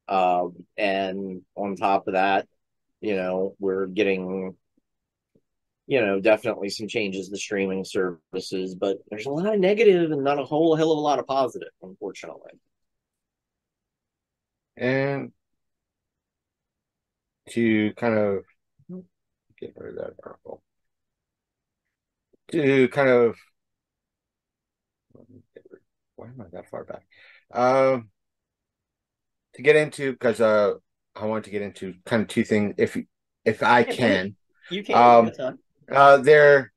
And on top of that, we're getting, definitely some changes to streaming services, but there's a lot of negative and not a whole hell of a lot of positive, unfortunately. And to kind of get rid of that article, to kind of, why am I that far back? To get into, because I want to get into kind of two things, if I can. You can. There are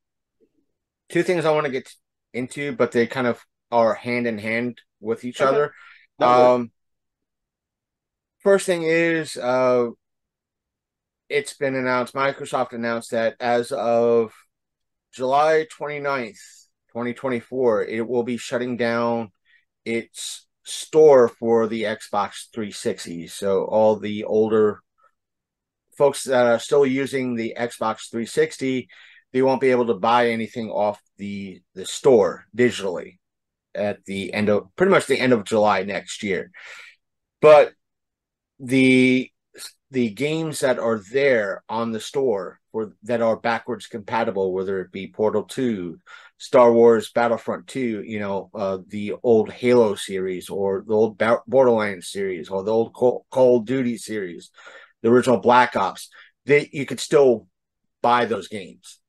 two things I want to get into, but they kind of are hand in hand with each other. First thing is, it's been announced, Microsoft announced that as of July 29th, 2024, it will be shutting down its store for the Xbox 360. So all the older folks that are still using the Xbox 360, they won't be able to buy anything off the store digitally at the end of, pretty much the end of July next year. But the games that are there on the store that are backwards compatible, whether it be Portal 2, Star Wars Battlefront 2, the old Halo series, or the old Borderlands series, or the old Call of Duty series, the original Black Ops, you could still buy those games.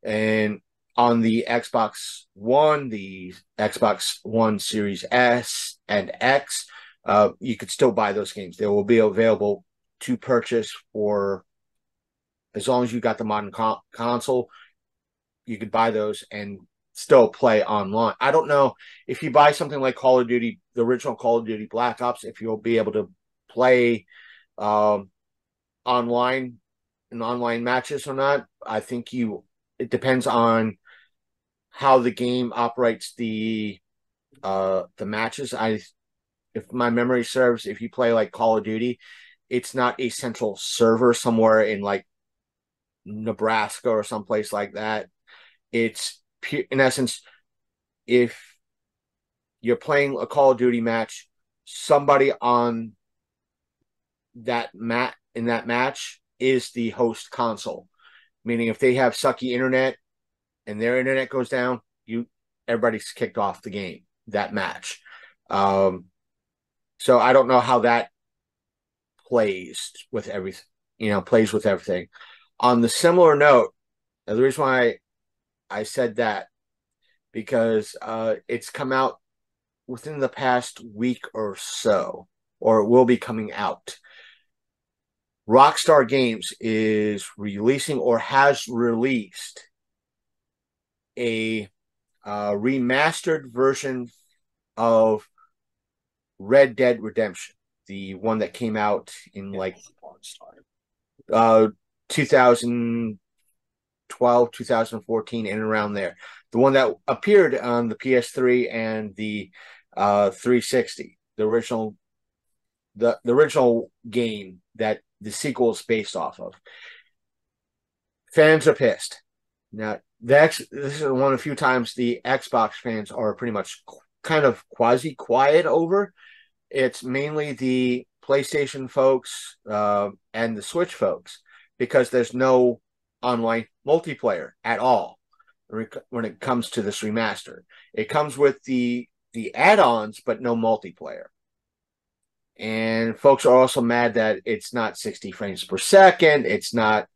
And on the Xbox One, the Xbox One Series S and X, you could still buy those games. They will be available to purchase for, as long as you got the modern console, you could buy those and still play online. I don't know if you buy something like Call of Duty, the original Call of Duty Black Ops, if you'll be able to play online in online matches or not. I think it depends on how the game operates the matches. If my memory serves, if you play like Call of Duty, it's not a central server somewhere in like Nebraska or someplace like that. It's in essence, if you're playing a Call of Duty match, somebody on in that match is the host console. Meaning if they have sucky internet and their internet goes down, everybody's kicked off the game, that match. So I don't know how that plays with everything. On the similar note, the reason why I said that, because it's come out within the past week or so, or it will be coming out. Rockstar Games is releasing or has released a remastered version of Red Dead Redemption, the one that came out in 2012, 2014, and around there. The one that appeared on the PS3 and the 360, the original game that the sequel is based off of. Fans are pissed. Now, this is one of the few times the Xbox fans are pretty much kind of quasi-quiet over. It's mainly the PlayStation folks and the Switch folks, because there's no online multiplayer at all when it comes to this remaster. It comes with the add-ons, but no multiplayer. And folks are also mad that it's not 60 frames per second. It's not,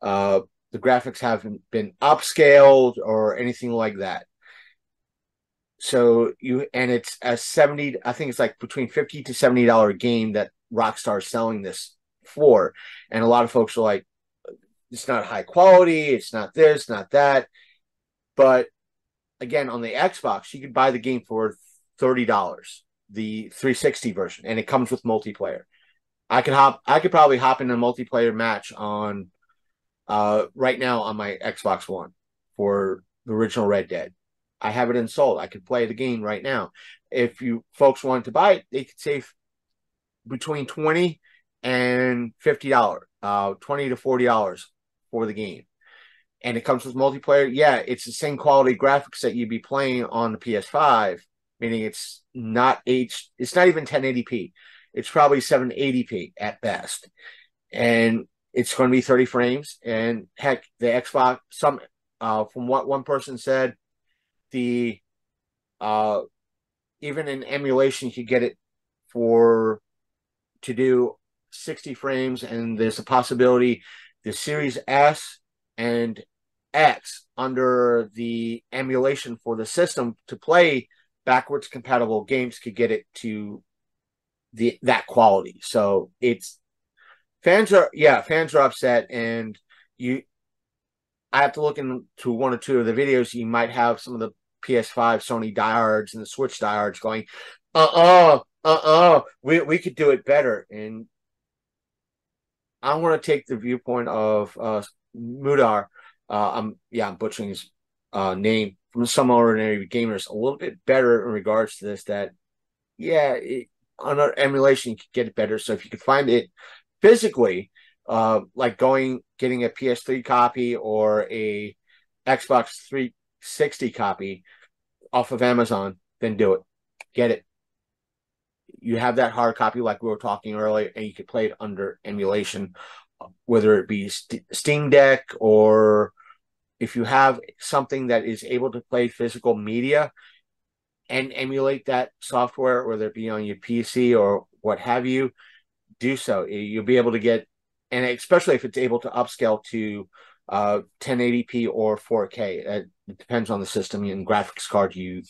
the graphics haven't been upscaled or anything like that. So it's a I think it's like between $50 to $70 game that Rockstar is selling this for. And a lot of folks are like, it's not high quality, it's not this, not that. But again, on the Xbox, you could buy the game for $30, the 360 version, and it comes with multiplayer. I could probably hop in a multiplayer match on right now on my Xbox One for the original Red Dead. I have it installed. I could play the game right now. If you folks wanted to buy it, they could save between $20 and $50, $20 to $40 for the game. And it comes with multiplayer. Yeah, it's the same quality graphics that you'd be playing on the PS5, meaning it's not even 1080p. It's probably 780p at best. And it's going to be 30 frames. And heck, the Xbox, from what one person said, even in emulation, you could get it to do 60 frames, and there's a possibility the Series S and X under the emulation for the system to play backwards compatible games could get it to that quality. So fans are upset, and I have to look into one or two of the videos. You might have some of the PS5 Sony diehards and the Switch diehards going, we could do it better. And I want to take the viewpoint of Mudar. I'm butchering his name, from Some Ordinary Gamers, a little bit better in regards to this. That on our emulation you could get it better. So if you could find it physically, like getting a PS3 copy or a Xbox 360 copy off of Amazon, then do it. Get it. You have that hard copy like we were talking earlier, and you could play it under emulation, whether it be Steam Deck, or if you have something that is able to play physical media and emulate that software, whether it be on your PC or what have you, do so. You'll be able to get, and especially if it's able to upscale to 1080p or 4K. It depends on the system and graphics card you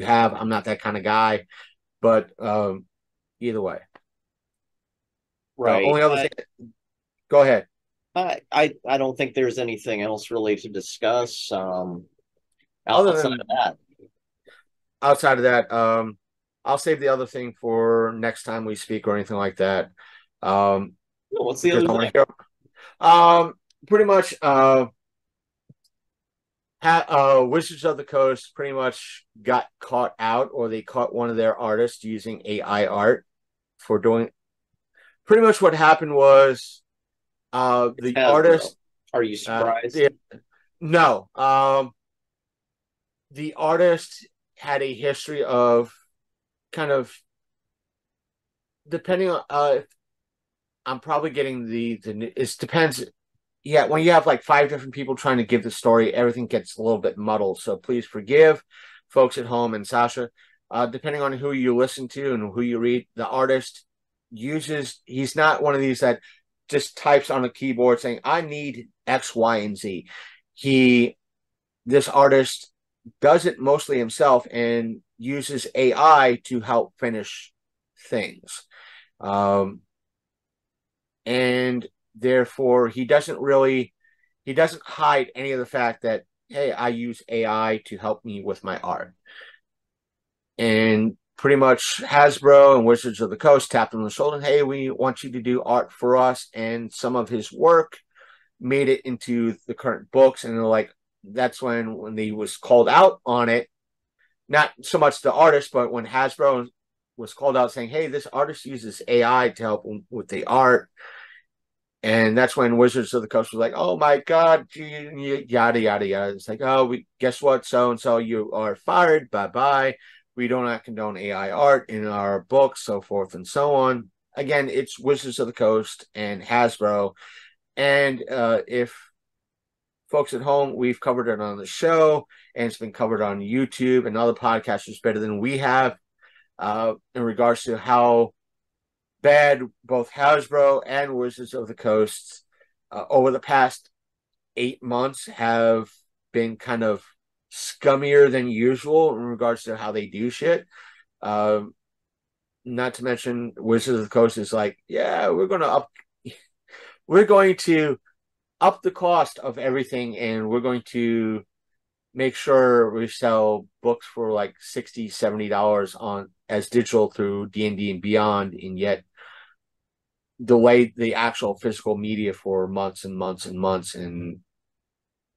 have. I'm not that kind of guy, but either way. Right. Only other thing. Go ahead. I don't think there's anything else really to discuss. Outside of that, I'll save the other thing for next time we speak or anything like that. What's the other thing? Pretty much, Wizards of the Coast pretty much got caught out, or they caught one of their artists using AI art for doing. Pretty much what happened was, the artist. Are you surprised? No. The artist had a history of kind of, depending on I'm probably getting it depends. Yeah, when you have like 5 different people trying to give the story, everything gets a little bit muddled. So please forgive folks at home and Sasha. Depending on who you listen to and who you read, the artist he's not one of these that just types on a keyboard saying, I need X, Y, and Z. This artist does it mostly himself and uses AI to help finish things. And therefore he doesn't hide any of the fact that, hey, I use AI to help me with my art. And pretty much Hasbro and Wizards of the Coast tapped him on the shoulder, hey, we want you to do art for us. And some of his work made it into the current books. And they're like, that's when he was called out on it, not so much the artist, but when Hasbro was called out saying, hey, this artist uses AI to help him with the art. And that's when Wizards of the Coast was like, oh my God, yada, yada, yada. It's like, oh, guess what? So-and-so, you are fired. Bye-bye. We do not condone AI art in our books, so forth and so on. Again, it's Wizards of the Coast and Hasbro. And if folks at home, we've covered it on the show, and it's been covered on YouTube and other podcasters better than we have in regards to how bad both Hasbro and Wizards of the Coast over the past 8 months have been kind of scummier than usual in regards to how they do shit. Not to mention Wizards of the Coast is like, yeah, we're going to up the cost of everything, and we're going to make sure we sell books for like $60-$70 on as digital through D&D and Beyond, and yet delay the actual physical media for months and months and months and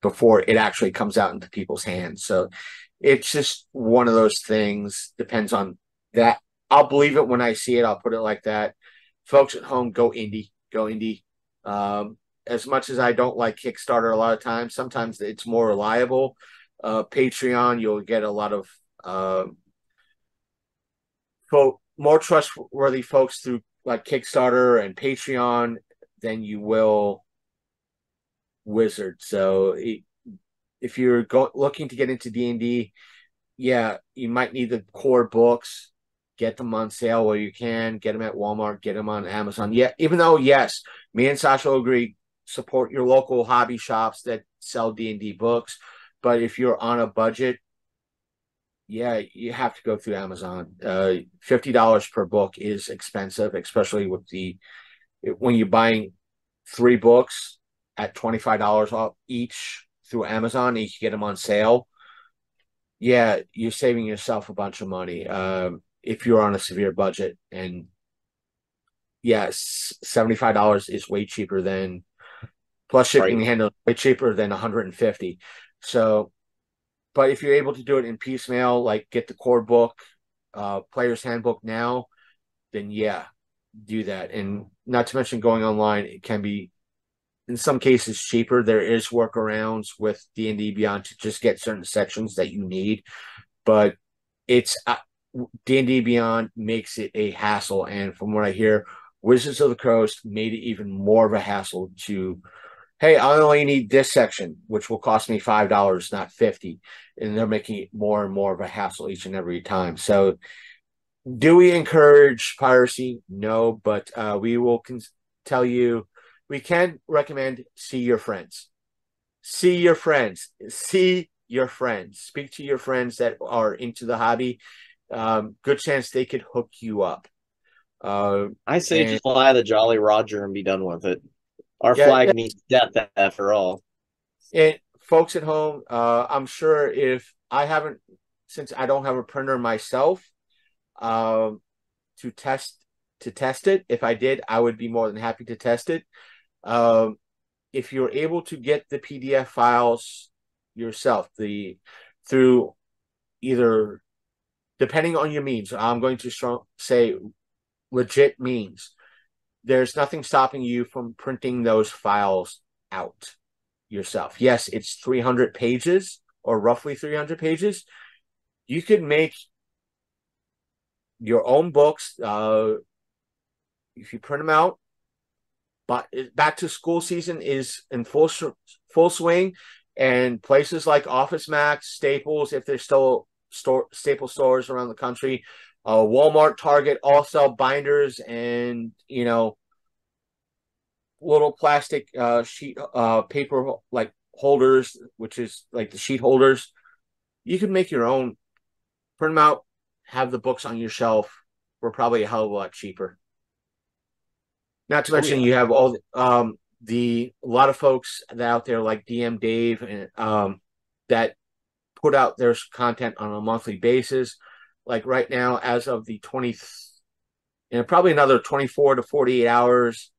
before it actually comes out into people's hands. So it's just one of those things. Depends on that. I'll believe it when I see it. I'll put it like that. Folks at home, go indie. As much as I don't like Kickstarter a lot of times, sometimes it's more reliable. Patreon, you'll get a lot of more trustworthy folks through like Kickstarter and Patreon than you will Wizard. So if you're looking to get into D&D, yeah, you might need the core books. Get them on sale where you can. Get them at Walmart. Get them on Amazon. Yeah, even though, yes, me and Sasha agree, support your local hobby shops that sell D&D books. But if you're on a budget, yeah, you have to go through Amazon. $50 per book is expensive, especially with when you're buying 3 books at $25 off each through Amazon, and you can get them on sale. Yeah, you're saving yourself a bunch of money if you're on a severe budget. And yes, $75 is way cheaper than, plus shipping and handling, way cheaper than $150. So, but if you're able to do it in piecemeal, like get the core book, Player's Handbook now, then yeah, do that. And not to mention going online, it can be, in some cases, cheaper. There is workarounds with D&D Beyond to just get certain sections that you need, but it's D&D Beyond makes it a hassle. And from what I hear, Wizards of the Coast made it even more of a hassle to, hey, I only need this section, which will cost me $5, not $50. And they're making it more and more of a hassle each and every time. So do we encourage piracy? No, but we will tell you, we can recommend see your friends. See your friends. See your friends. Speak to your friends that are into the hobby. Good chance they could hook you up. I say just fly the Jolly Roger and be done with it. Our flag means death after all. And folks at home, I'm sure since I don't have a printer myself, to test it. If I did, I would be more than happy to test it. If you're able to get the PDF files yourself, through either, depending on your means, I'm going to say legit means, there's nothing stopping you from printing those files out yourself. Yes, it's 300 pages or roughly 300 pages. You could make your own books. If you print them out, but back to school season is in full swing, and places like Office Max, Staples, if there's still staple stores around the country, Walmart, Target, all sell binders and little plastic sheet paper like holders, which is like the sheet holders. You can make your own, print them out, have the books on your shelf for probably a hell of a lot cheaper. Not to mention you have all a lot of folks out there like DM Dave and that put out their content on a monthly basis. Like right now, as of the 20th, in probably another 24 to 48 hours,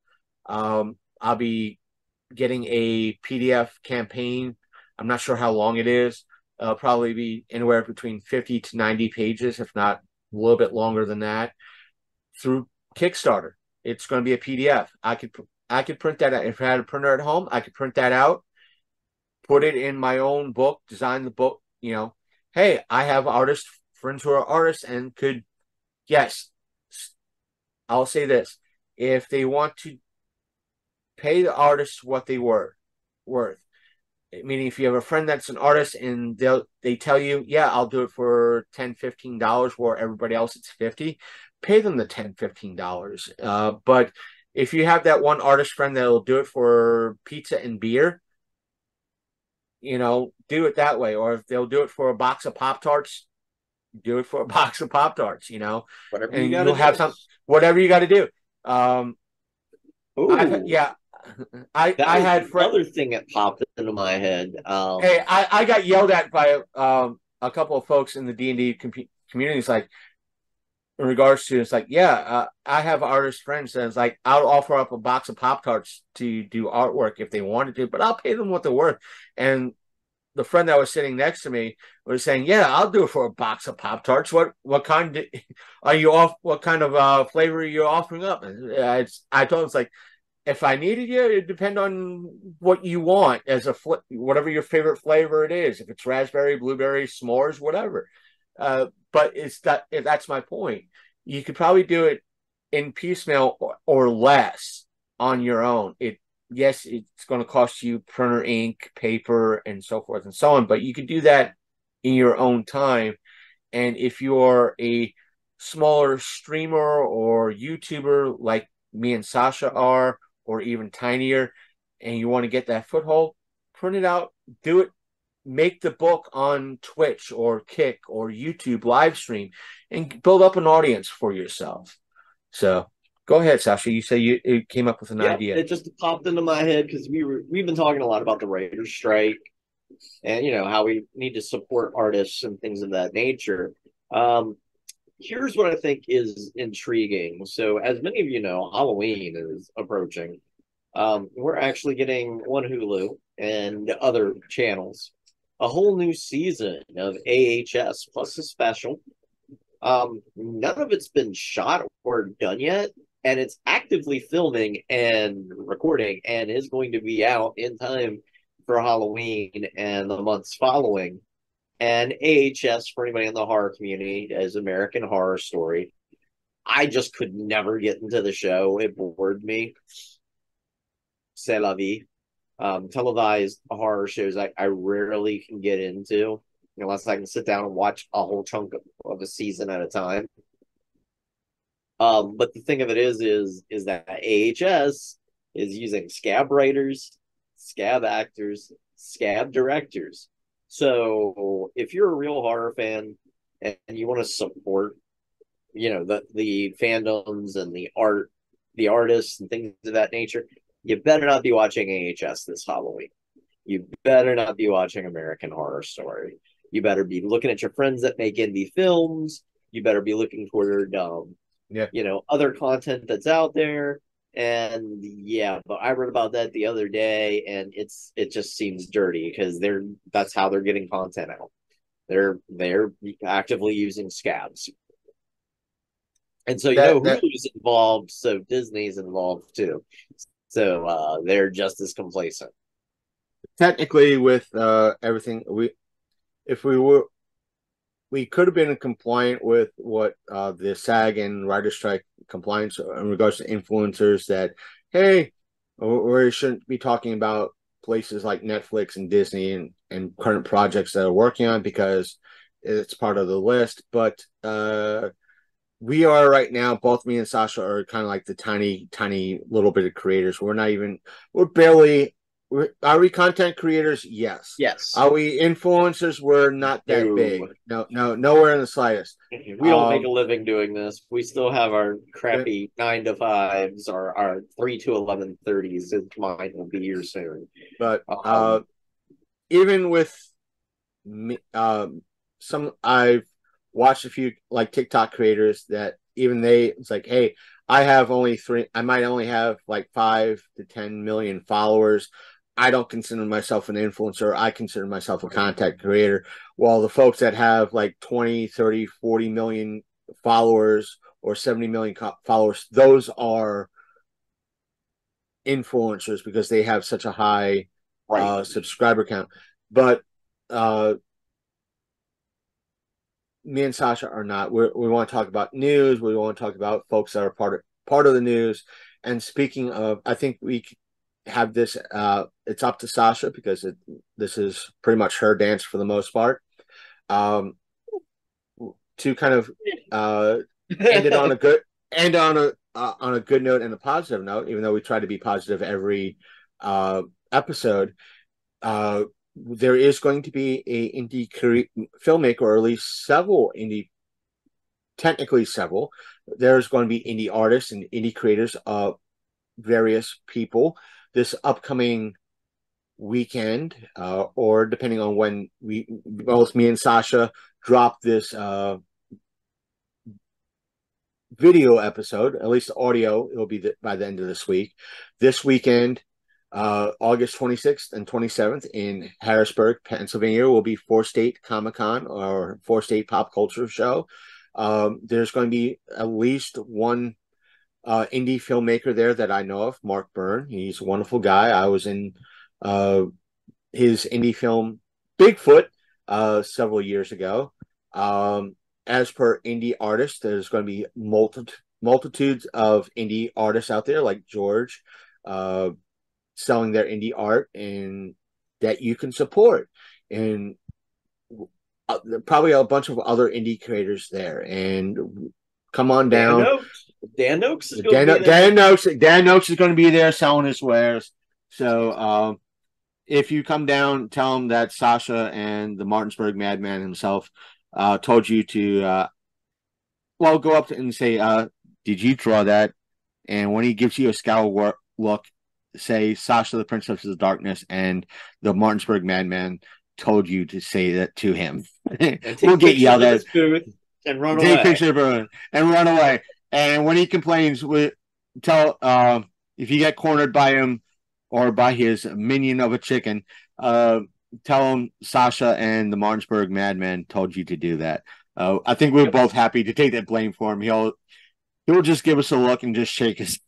I'll be getting a PDF campaign. I'm not sure how long it is. It'll probably be anywhere between 50 to 90 pages, if not a little bit longer than that, through Kickstarter. It's going to be a PDF. I could print that out. If I had a printer at home, I could print that out, put it in my own book, design the book. Hey, I have friends who are artists and could, yes, I'll say this. If they want to pay the artists what they were worth, meaning if you have a friend that's an artist and they tell you, yeah, I'll do it for $10, $15 where everybody else it's $50, pay them the $10, $15. But if you have that one artist friend that'll do it for pizza and beer, do it that way. Or if they'll do it for a box of Pop-Tarts, do it for a box of Pop-Tarts, Whatever and you gotta you'll have whatever you got to do. I had another thing that popped into my head. Hey, I got yelled at by a couple of folks in the D&D community. It's like, in regards to, it's like, yeah, I have artist friends, and it's like, I'll offer up a box of Pop-Tarts to do artwork if they wanted to, but I'll pay them what they're worth. And the friend that was sitting next to me was saying, yeah, I'll do it for a box of Pop-Tarts. What kind are you off? What kind of flavor are you offering up? And I told him, it's like, if I needed you, it depend on what you want as whatever your favorite flavor it is. If it's raspberry, blueberry, s'mores, whatever. But that's my point. You could probably do it in piecemeal or less on your own. Yes, it's going to cost you printer ink, paper, and so forth and so on, but you could do that in your own time. And if you're a smaller streamer or YouTuber like me and Sasha are, or even tinier, and you want to get that foothold, print it out, do it, make the book on Twitch or Kick or YouTube live stream, and build up an audience for yourself. So go ahead, Sasha. You say you came up with an idea. It just popped into my head because we've been talking a lot about the writer's strike and how we need to support artists and things of that nature. Here's what I think is intriguing. So, as many of you know, Halloween is approaching. We're actually getting on Hulu and other channels a whole new season of AHS plus a special. None of it's been shot or done yet, and it's actively filming and recording and is going to be out in time for Halloween and the months following. And AHS, for anybody in the horror community, is American Horror Story. I just could never get into the show. It bored me. C'est la vie. Televised horror shows I rarely can get into unless I can sit down and watch a whole chunk of a season at a time. But the thing of it is that AHS is using scab writers, scab actors, scab directors. So if you're a real horror fan and you want to support, the fandoms and the artists and things of that nature, you better not be watching AHS this Halloween. You better not be watching American Horror Story. You better be looking at your friends that make indie films. You better be looking toward, other content that's out there. And but I read about that the other day, and it just seems dirty because that's how they're getting content out. They're actively using scabs, and so Hulu's involved, so Disney's involved too. So they're just as complacent. Technically, with everything, we could have been compliant with what the SAG and writer strike compliance in regards to influencers that, hey, or we shouldn't be talking about places like Netflix and Disney and current projects that are working on because it's part of the list. But we are right now, both me and Sasha are kind of like the tiny little bit of creators. We're barely, are we content creators? Yes. Yes. Are we influencers? We're not that big. No, nowhere in the slightest. We don't make a living doing this. We still have our crappy 9 to 5s, our 3 to 11:30s. Mine will be here soon. But even with me, I've watched a few like TikTok creators that it's like, hey, I might only have like 5 to 10 million followers. I don't consider myself an influencer. I consider myself a content creator. While the folks that have like 20, 30, 40 million followers or 70 million followers, those are influencers because they have such a high subscriber count. But me and Sasha are not. We want to talk about news. We want to talk about folks that are part of the news. And speaking of, I think we have this. It's up to Sasha because this is pretty much her dance for the most part. To kind of end it on a good on a good note and a positive note, even though we try to be positive every episode. There is going to be a indie filmmaker, or at least technically several. There's going to be indie artists and indie creators of various people this upcoming weekend, or depending on when both me and Sasha drop this video episode, at least the audio, it'll be by the end of this week. This weekend, August 26th and 27th in Harrisburg, Pennsylvania, will be 4-State Comic-Con, or 4-State Pop Culture Show. There's going to be at least one indie filmmaker there that I know of, Mark Byrne. He's a wonderful guy. I was in his indie film Bigfoot several years ago. As per indie artists, there's going to be multitudes of indie artists out there like George, selling their indie art and that you can support, and probably a bunch of other indie creators there. And come on down. Dan Noakes is going to be there. Dan Noakes is going to be there selling his wares. So if you come down, tell him that Sasha and the Martinsburg Madman himself told you to go up and say, did you draw that? And when he gives you a scowl look, say Sasha, the Princess of Darkness, and the Martinsburg Madman told you to say that to him. We'll get yelled at. And run away. Take picture of her and run away. And when he complains, tell if you get cornered by him or by his minion of a chicken, tell him Sasha and the Martinsburg Madman told you to do that. I think we're both happy to take that blame for him. He'll just give us a look and just shake his.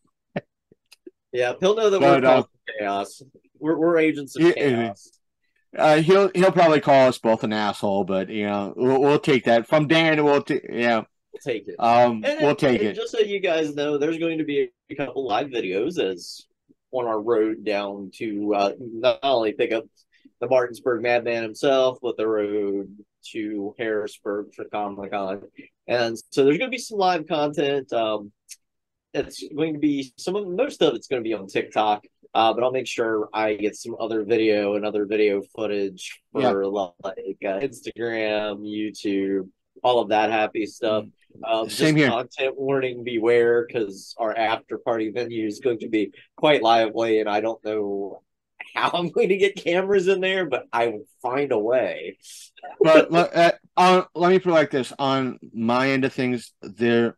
Yeah, he'll know that we're causing chaos. We're agents of chaos. He'll probably call us both an asshole, but we'll take that from Dan. We'll take it. We'll take it. Just so you guys know, there's going to be a couple live videos as on our road down to not only pick up the Martinsburg Madman himself, but the road to Harrisburg for Comic-Con. And so there's going to be some live content. It's going to be most of it's going to be on TikTok, but I'll make sure I get some other video and other video footage for like Instagram, YouTube, all of that happy stuff. Same here. Content warning, beware, because our after party venue is going to be quite lively, and I don't know how I'm going to get cameras in there, but I will find a way. But let me put it like this: on my end of things, there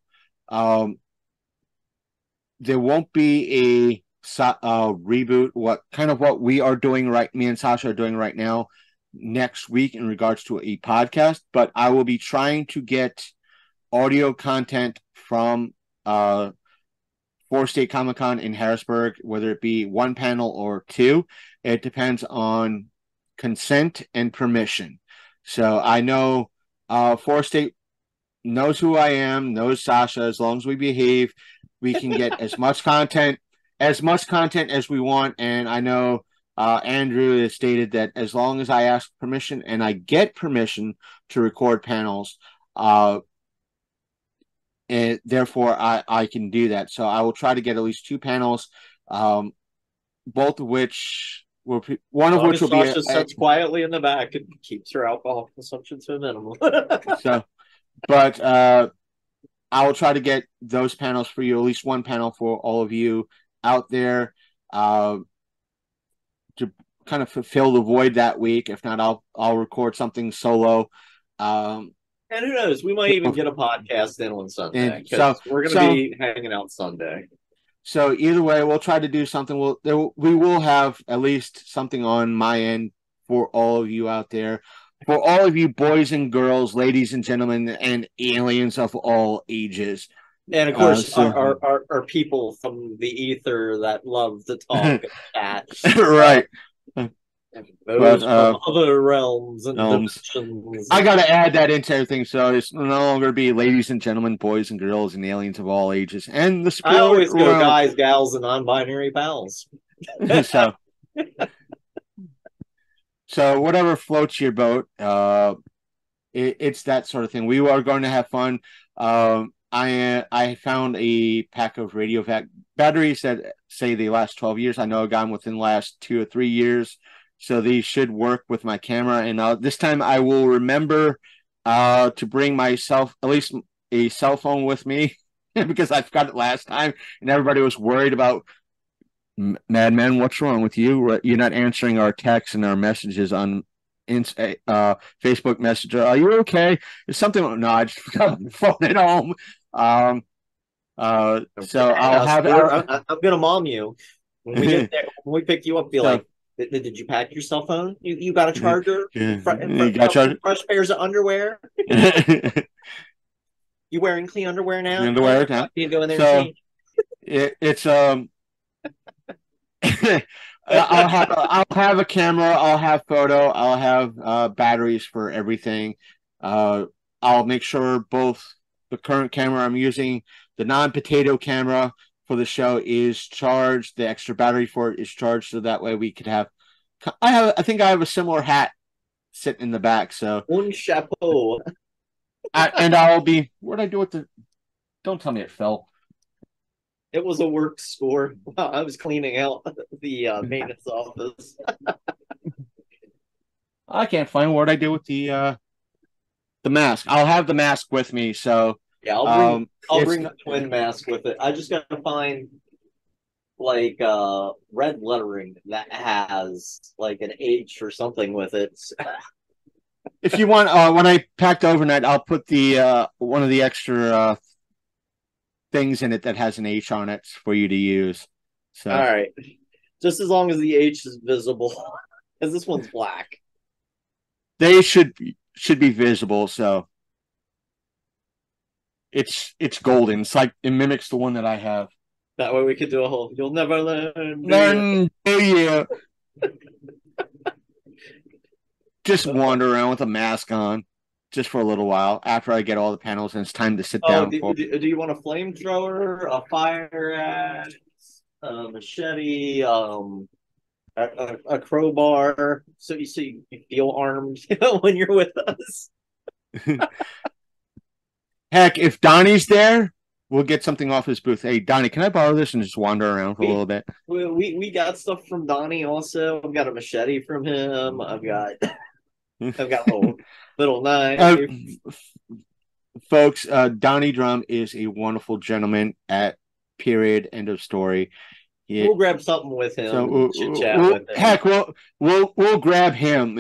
won't be a reboot. What we are doing me and Sasha are doing right now next week in regards to a podcast, but I will be trying to get audio content from 4-State Comic-Con in Harrisburg, whether it be one panel or two. It depends on consent and permission. So I know 4-State knows who I am, knows Sasha. As long as we behave, we can get as much content as much content as we want, and I know Andrew has stated that as long as I ask permission and I get permission to record panels, and therefore I can do that. So I will try to get at least 2 panels, both of which will one of which will be Sasha sits quietly in the back and keeps her alcohol consumption to a minimum. So, but I will try to get those panels for you, at least 1 panel for all of you out there, to kind of fulfill the void that week. If not, I'll record something solo. And who knows? We might even get a podcast in on Sunday, so we're going to be hanging out Sunday. So either way, we'll try to do something. We will have at least something on my end for all of you out there, for all of you boys and girls, ladies and gentlemen, and aliens of all ages. And of course, our people from the ether that love to talk and chat. Right. Those from other realms and dimensions. I got to add that into everything, so it's no longer be ladies and gentlemen, boys and girls, and aliens of all ages. And the I always go guys, gals, and non-binary pals. So whatever floats your boat, it's that sort of thing. We are going to have fun. I found a pack of radio batteries that say they last 12 years. I know I got them within the last 2 or 3 years. So these should work with my camera. And this time I will remember to bring myself, at least a cell phone with me, because I forgot it last time. And everybody was worried about, Madman, what's wrong with you? You're not answering our texts and our messages on Facebook Messenger. Are you okay? Is something? No, I just forgot my phone at home. So I'll have. I'm gonna mom you when we get there. When we pick you up, be like, did you pack your cell phone? You got a charger? You got fresh pairs of underwear? You wearing clean underwear now? Underwear now. You go in there and it's I'll have a camera, I'll have photo, I'll have batteries for everything. I'll make sure both the current camera I'm using, the non-potato camera for the show, is charged. The extra battery for it is charged, so that way we could have. I think I have a similar hat sitting in the back. So un chapeau. And I'll be. What did I do with the? Don't tell me it fell. It was a work score. Wow, I was cleaning out the maintenance office. I can't find what I do with the mask. I'll have the mask with me, so yeah, I'll bring the twin mask with it. I just gotta find like red lettering that has like an H or something with it. If you want, when I packed overnight, I'll put the one of the extra things in it that has an H on it for you to use. So all right, just as long as the H is visible, because this one's black. They should be visible. So it's golden. It's like it mimics the one that I have. That way we could do a whole. You'll never learn. Do you? Just wander around with a mask on. Just for a little while after I get all the panels and it's time to sit down. Do you want a flamethrower, a fire axe, a machete, a crowbar, so you feel armed when you're with us? Heck, if Donnie's there, we'll get something off his booth. Hey, Donnie, can I borrow this and just wander around for a little bit? We got stuff from Donnie also. I've got a machete from him. I've got a little knife. Folks, Donnie Drum is a wonderful gentleman at period, end of story. We'll grab something with him. So chit-chat with him. Heck, we'll grab him.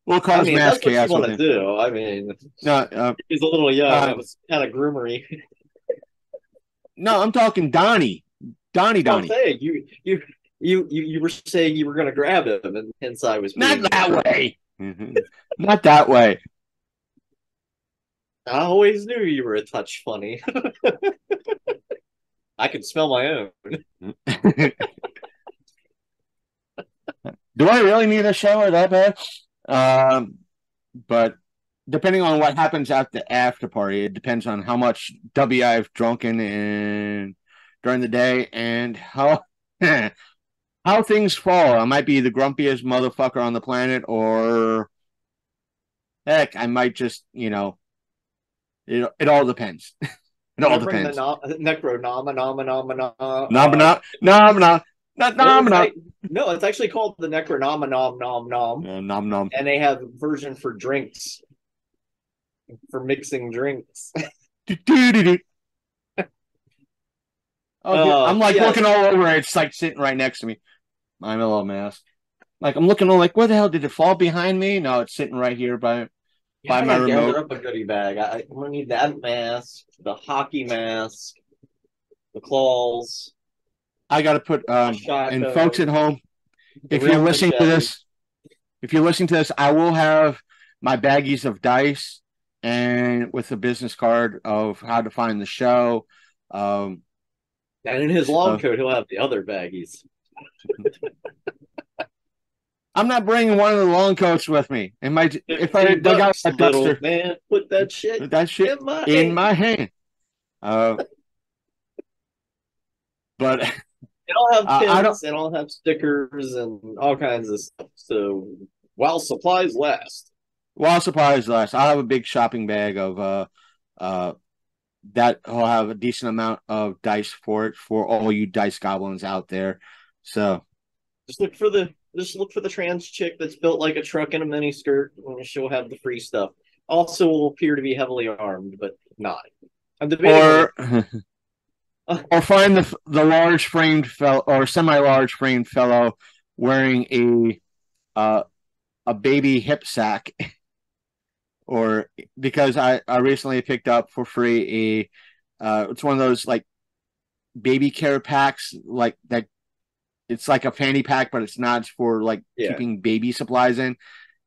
We'll cause mass chaos. That's what you want to do. I mean, no, he's a little young. That was kind of groomery. No, I'm talking Donnie. Donnie. I'm saying you were saying you were going to grab him, and hence I was not that way. Not that way. I always knew you were a touch funny. I can smell my own. Do I really need a shower that bad? But depending on what happens at the after party, it depends on how much W I've drunken and during the day and how how things fall. I might be the grumpiest motherfucker on the planet, or heck, I might just, it all depends. It all depends. No, it's actually called the Necronomenom. Nom nom. And they have a version for drinks, for mixing drinks. I'm like looking all over it. It's like sitting right next to me. I'm a little mess. Like I'm looking all like, where the hell did it fall behind me? No, it's sitting right here by my remote. Up a goodie bag. I'm gonna need that mask, the hockey mask, the claws. I got to put and folks at home, if you're listening to this, I will have my baggies of dice and with a business card of how to find the show. And in his long coat, he'll have the other baggies. I'm not bringing one of the long coats with me. If I dug out a duster, man, put that shit in my hand. But it'll have pins and I'll have stickers and all kinds of stuff. So while supplies last. I'll have a big shopping bag of that will have a decent amount of dice for all you dice goblins out there. So just look for the trans chick that's built like a truck in a mini skirt, and she'll have the free stuff. Also will appear to be heavily armed, but not. Or find the large framed fellow or semi-large framed fellow wearing a baby hip sack. Or because I recently picked up for free it's one of those like baby care packs like that. It's like a fanny pack, but it's not for like keeping baby supplies in.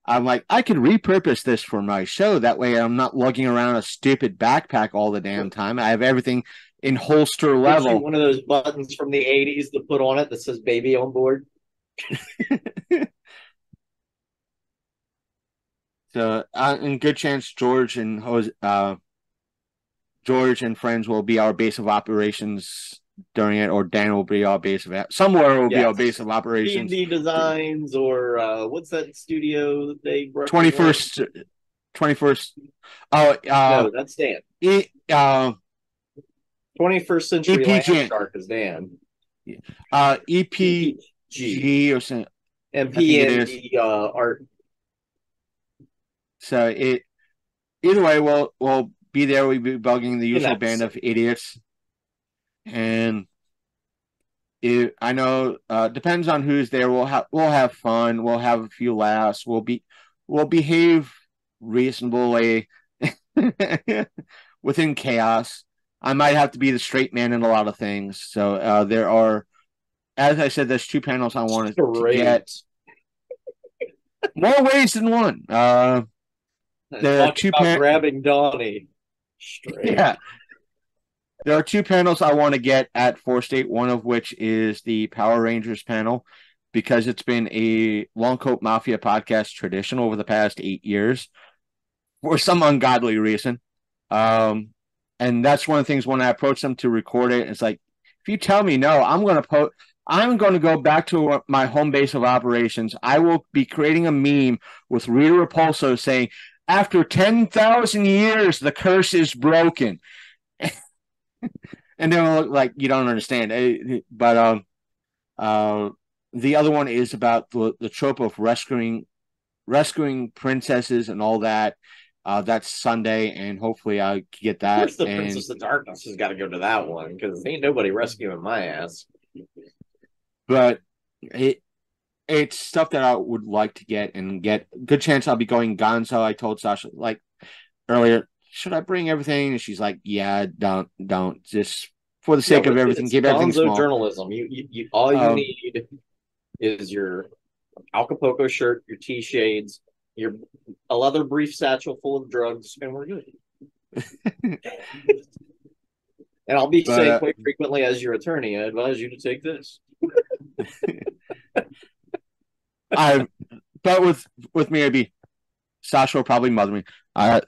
I'm like, I could repurpose this for my show. That way I'm not lugging around a stupid backpack all the damn time. I have everything in holster level. One of those buttons from the 80s to put on it that says baby on board. So, in good chance, George and friends will be our base of operations during it, or Dan will be our base of somewhere will be our base of operations. D&D Designs, or what's that studio that they 21st. No, that's Dan. 21st Century Land Shark is Dan. EPG or something. MP art. So either way, we'll be there. We'll be bugging the usual band of idiots, and I know depends on who's there. We'll have fun. We'll have a few laughs. We'll behave reasonably within chaos. I might have to be the straight man in a lot of things. So there are, as I said, there's 2 panels I wanted to get. More ways than one. There are 2 grabbing Donnie. Straight. Yeah. There are 2 panels I want to get at Force State, one of which is the Power Rangers panel, because it's been a Longcoat Mafia podcast tradition over the past 8 years for some ungodly reason. And that's one of the things when I approach them to record it, it's like, if you tell me no, I'm going to go back to my home base of operations. I will be creating a meme with Rita Repulso saying, after 10,000 years, the curse is broken. And they'll look like you don't understand. But the other one is about the trope of rescuing princesses and all that. That's Sunday, and hopefully I get that. Of course, the Princess of Darkness has got to go to that one, because ain't nobody rescuing my ass. But it's stuff that I would like to get. Good chance I'll be going gonzo. I told Sasha like earlier, should I bring everything? And she's like, yeah, don't. Just for the sake of everything, keep everything small. Journalism. You all you need is your Acapulco shirt, your T-shades, a leather brief satchel full of drugs, and we're good. And I'll be saying quite frequently, as your attorney, I advise you to take this. But with me, it'd be Sasha will probably mother me.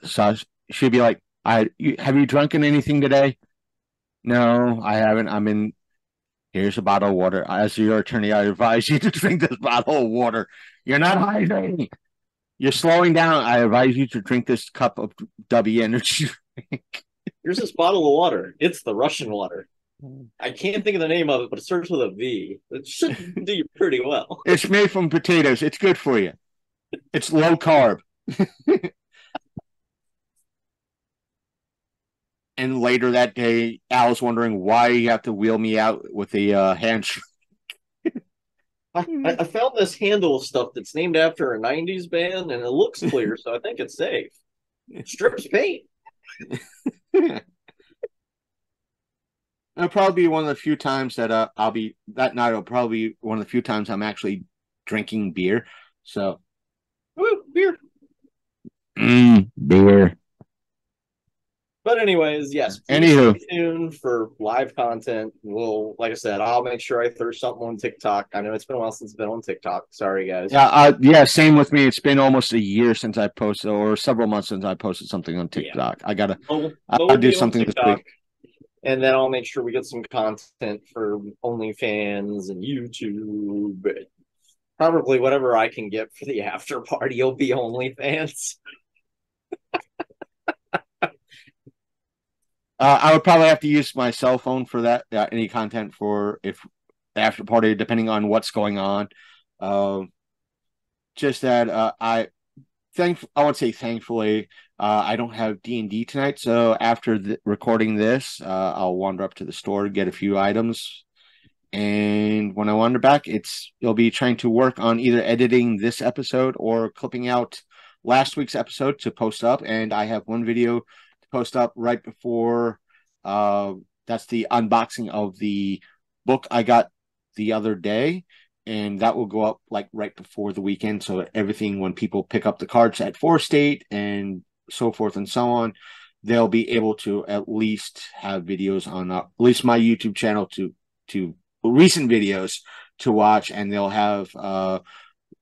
Sasha, she'd be like, have you drunken anything today? No, I haven't. I'm in Here's a bottle of water. As your attorney, I advise you to drink this bottle of water. You're not hydrating. You're slowing down. I advise you to drink this cup of W energy drink. Here's this bottle of water. It's the Russian water. I can't think of the name of it, but it starts with a V. It should do you pretty well. It's made from potatoes. It's good for you. It's low carb. And later that day, Al's wondering why you have to wheel me out with a handshake. I found this handle of stuff that's named after a 90s band, and it looks clear, so I think it's safe. It strips paint. It'll probably be one of the few times that that night will probably be one of the few times I'm actually drinking beer. So, Woo, beer. Beer. But anyways, yes. Anywho, stay tuned for live content. We'll, like I said, I'll make sure I throw something on TikTok. I know it's been a while since I've been on TikTok. Sorry, guys. Yeah, same with me. It's been almost a year since I posted, or several months since I posted something on TikTok. Yeah. I'll do something this week. And then I'll make sure we get some content for OnlyFans and YouTube. Probably whatever I can get for the after party will be OnlyFans. I would probably have to use my cell phone for that. Any content for if the after party, depending on what's going on. Just that I would say thankfully I don't have D&D tonight. So after recording this, I'll wander up to the store, get a few items, and when I wander back, it'll be trying to work on either editing this episode or clipping out last week's episode to post up. And I have one video post up right before that's the unboxing of the book I got the other day, and that will go up like right before the weekend, so everything, when people pick up the cards at 4 State and so forth and so on, they'll be able to at least have videos on at least my YouTube channel to recent videos to watch, and they'll have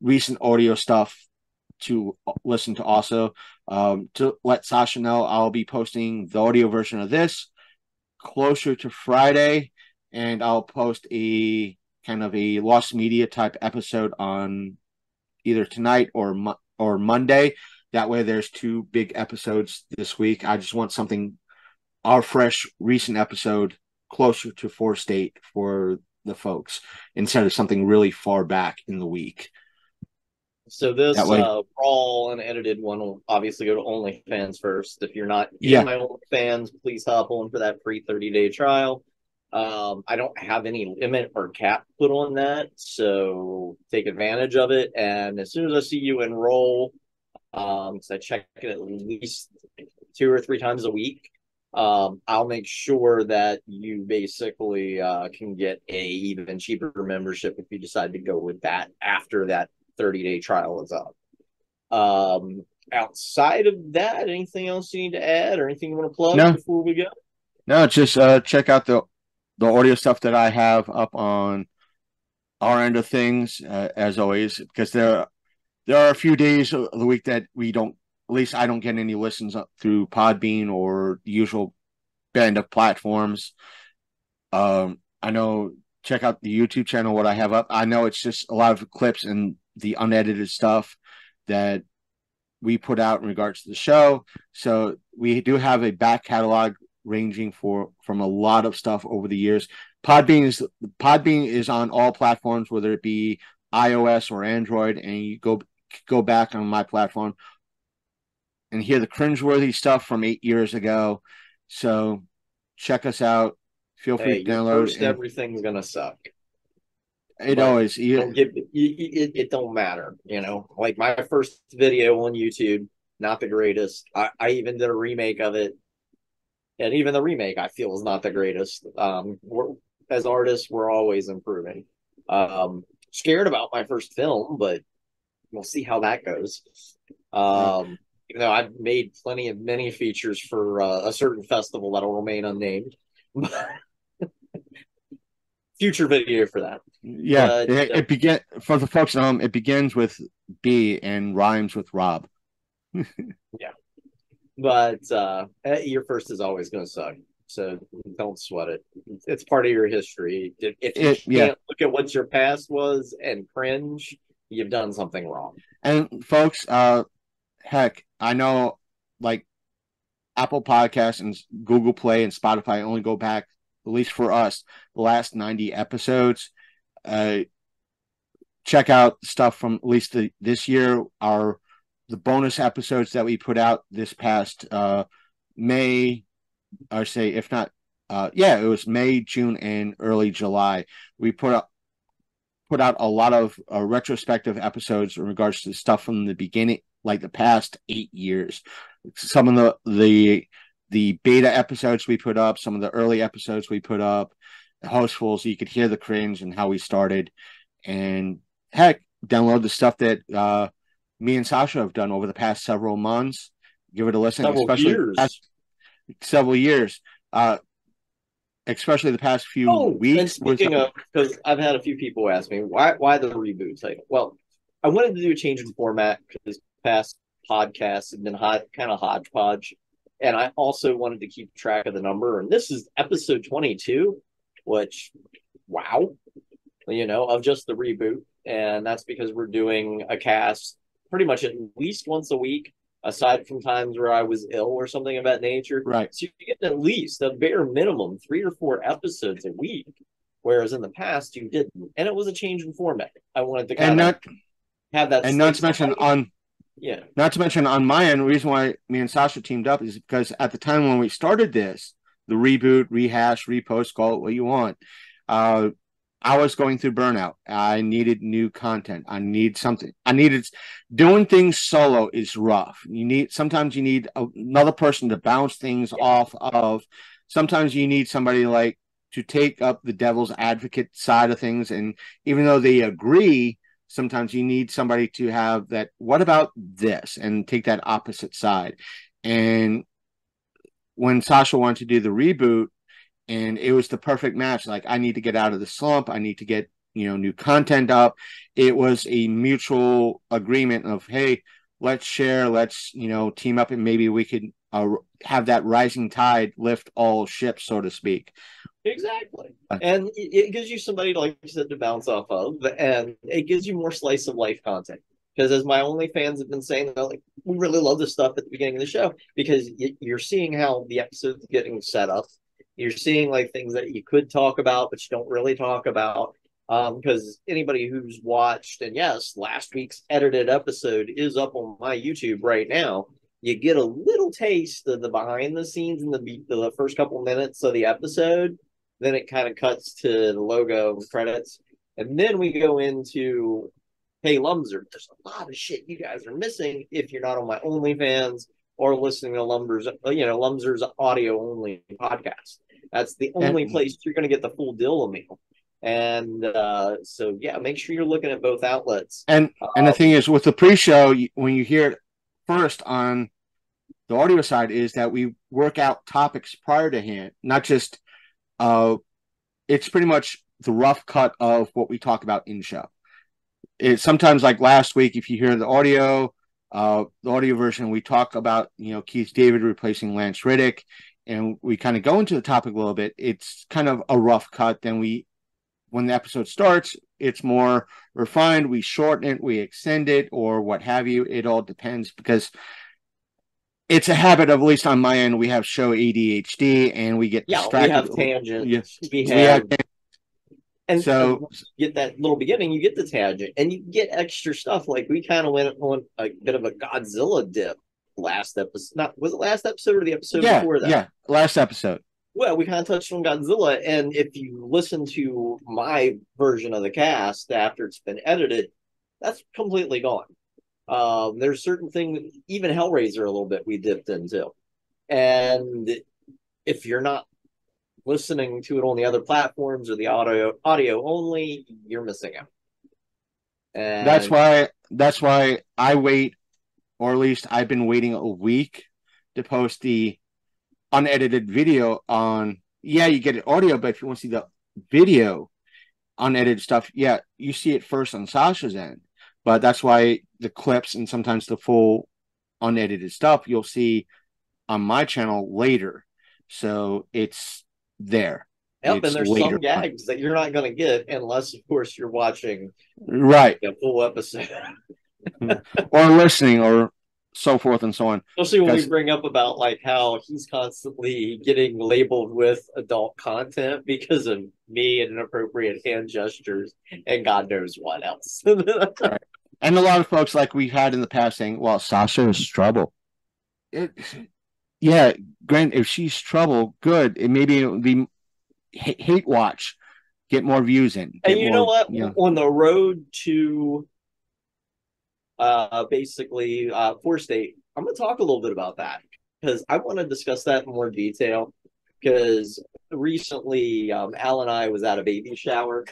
recent audio stuff to listen to also. To let Sasha know, I'll be posting the audio version of this closer to Friday, and I'll post a kind of a lost media type episode on either tonight or Monday. That way there's 2 big episodes this week. I just want something, our fresh recent episode, closer to 4 State for the folks, instead of something really far back in the week. So this raw and edited one will obviously go to OnlyFans first. If you're not in my OnlyFans, please hop on for that free 30-day trial. I don't have any limit or cap put on that, so take advantage of it. And as soon as I see you enroll, because I check it at least 2 or 3 times a week, I'll make sure that you basically can get a even cheaper membership if you decide to go with that after that 30-day trial is up. Outside of that, anything else you need to add or anything you want to plug before we go? No, just check out the audio stuff that I have up on our end of things, as always, because there are a few days of the week that we don't, at least I don't get any listens up through Podbean or the usual band of platforms. I know, check out the YouTube channel, what I have up. I know it's just a lot of clips and the unedited stuff that we put out in regards to the show. So we do have a back catalog ranging from a lot of stuff over the years. Podbean is on all platforms, whether it be iOS or Android, and you go back on my platform and hear the cringeworthy stuff from 8 years ago. So check us out. Feel free to download. Everything's gonna suck. It always it don't matter, you know. Like my first video on YouTube, not the greatest. I even did a remake of it, and even the remake I feel is not the greatest. As artists, we're always improving. Scared about my first film, but we'll see how that goes. Even though I've made plenty of mini features for a certain festival that'll remain unnamed. Future video for that. Yeah, it begin for the folks at home. It begins with B and rhymes with Rob. Yeah, but your first is always going to suck. So don't sweat it. It's part of your history. If you can't look at what your past was and cringe, you've done something wrong. And folks, heck, I know like Apple Podcasts and Google Play and Spotify only go back, at least for us, the last 90 episodes. Check out stuff from at least this year, the bonus episodes that we put out this past May, or say if not, it was May, June, and early July. We put out a lot of retrospective episodes in regards to stuff from the beginning, like the past 8 years. Some of the beta episodes we put up, some of the early episodes we put up, hostful, so you could hear the cringe and how we started. And heck, download the stuff that me and Sasha have done over the past several months. Give it a listen, several years. Especially the past few weeks. And speaking of, because I've had a few people ask me why the reboot title. Well, I wanted to do a change in format because past podcasts have been kind of hodgepodge, and I also wanted to keep track of the number. And this is episode 22, which, wow, of just the reboot. And that's because we're doing a cast pretty much at least once a week, aside from times where I was ill or something of that nature. Right. So you get at least a bare minimum 3 or 4 episodes a week, whereas in the past you didn't. And it was a change in format. I wanted to kind of have that. And not to mention on my end, the reason why me and Sasha teamed up is because at the time when we started this, the reboot, rehash, repost, call it what you want, I was going through burnout. I needed new content. I needed doing things solo is rough. Sometimes you need another person to bounce things off of. Sometimes you need somebody like to take up the devil's advocate side of things. And even though they agree, sometimes you need somebody to have that, what about this? And take that opposite side. And when Sasha wanted to do the reboot, and it was the perfect match. Like, I need to get out of the slump. I need to get, new content up. It was a mutual agreement of, hey, let's share, let's, team up, and maybe we could have that rising tide lift all ships, so to speak. Exactly. And it gives you somebody, like you said, to bounce off of, and it gives you more slice of life content. Because as my OnlyFans have been saying, like, we really love this stuff at the beginning of the show, because you're seeing how the episode's getting set up. You're seeing like things that you could talk about, but you don't really talk about. Because anybody who's watched, and yes, last week's edited episode is up on my YouTube right now. You get a little taste of the behind the scenes in the first couple minutes of the episode. Then it kind of cuts to the logo and credits. And then we go into, hey, Lumzer, there's a lot of shit you guys are missing if you're not on my OnlyFans or listening to Lumzer's audio only podcast. That's the only place you're going to get the full deal meal. And so, yeah, make sure you're looking at both outlets. And the thing is, with the pre-show, when you hear it first on the audio side, is that we work out topics prior to hand, not just it's pretty much the rough cut of what we talk about in show. It's sometimes like last week, if you hear the audio version, we talk about, Keith David replacing Lance Riddick, and we kind of go into the topic a little bit. It's kind of a rough cut. Then when the episode starts, it's more refined. We shorten it, we extend it, or what have you. It all depends, because it's a habit of, at least on my end, we have show ADHD, and we get distracted. We have tangents. Yeah. And so you get that little beginning, you get the tangent, and you get extra stuff. Like, we kind of went on a bit of a Godzilla dip last episode. Was it last episode or the episode before that? Yeah, last episode. Well, we kind of touched on Godzilla, and if you listen to my version of the cast after it's been edited, that's completely gone. There's certain things, even Hellraiser a little bit, we dipped into. And if you're not listening to it on the other platforms or the audio only, you're missing out. And that's why I wait, or at least I've been waiting a week to post the unedited video on. Yeah, you get it audio, but if you want to see the video unedited stuff, yeah, you see it first on Sasha's end. But that's why the clips and sometimes the full unedited stuff you'll see on my channel later. So it's there. Yep, It's and there's later some gags that you're not going to get unless, of course, you're watching right a full episode. or listening or so forth and so on. Especially when we bring up about like how he's constantly getting labeled with adult content because of me and inappropriate hand gestures and God knows what else. Right. And a lot of folks like we've had in the past saying, well, Sasha is trouble. Yeah, Grant, if she's trouble, good. It maybe it'll be hate watch, get more views in. And you more, know what? You know. On the road to basically 4-state, I'm going to talk a little bit about that because I want to discuss that in more detail because recently Al and I was at a baby shower.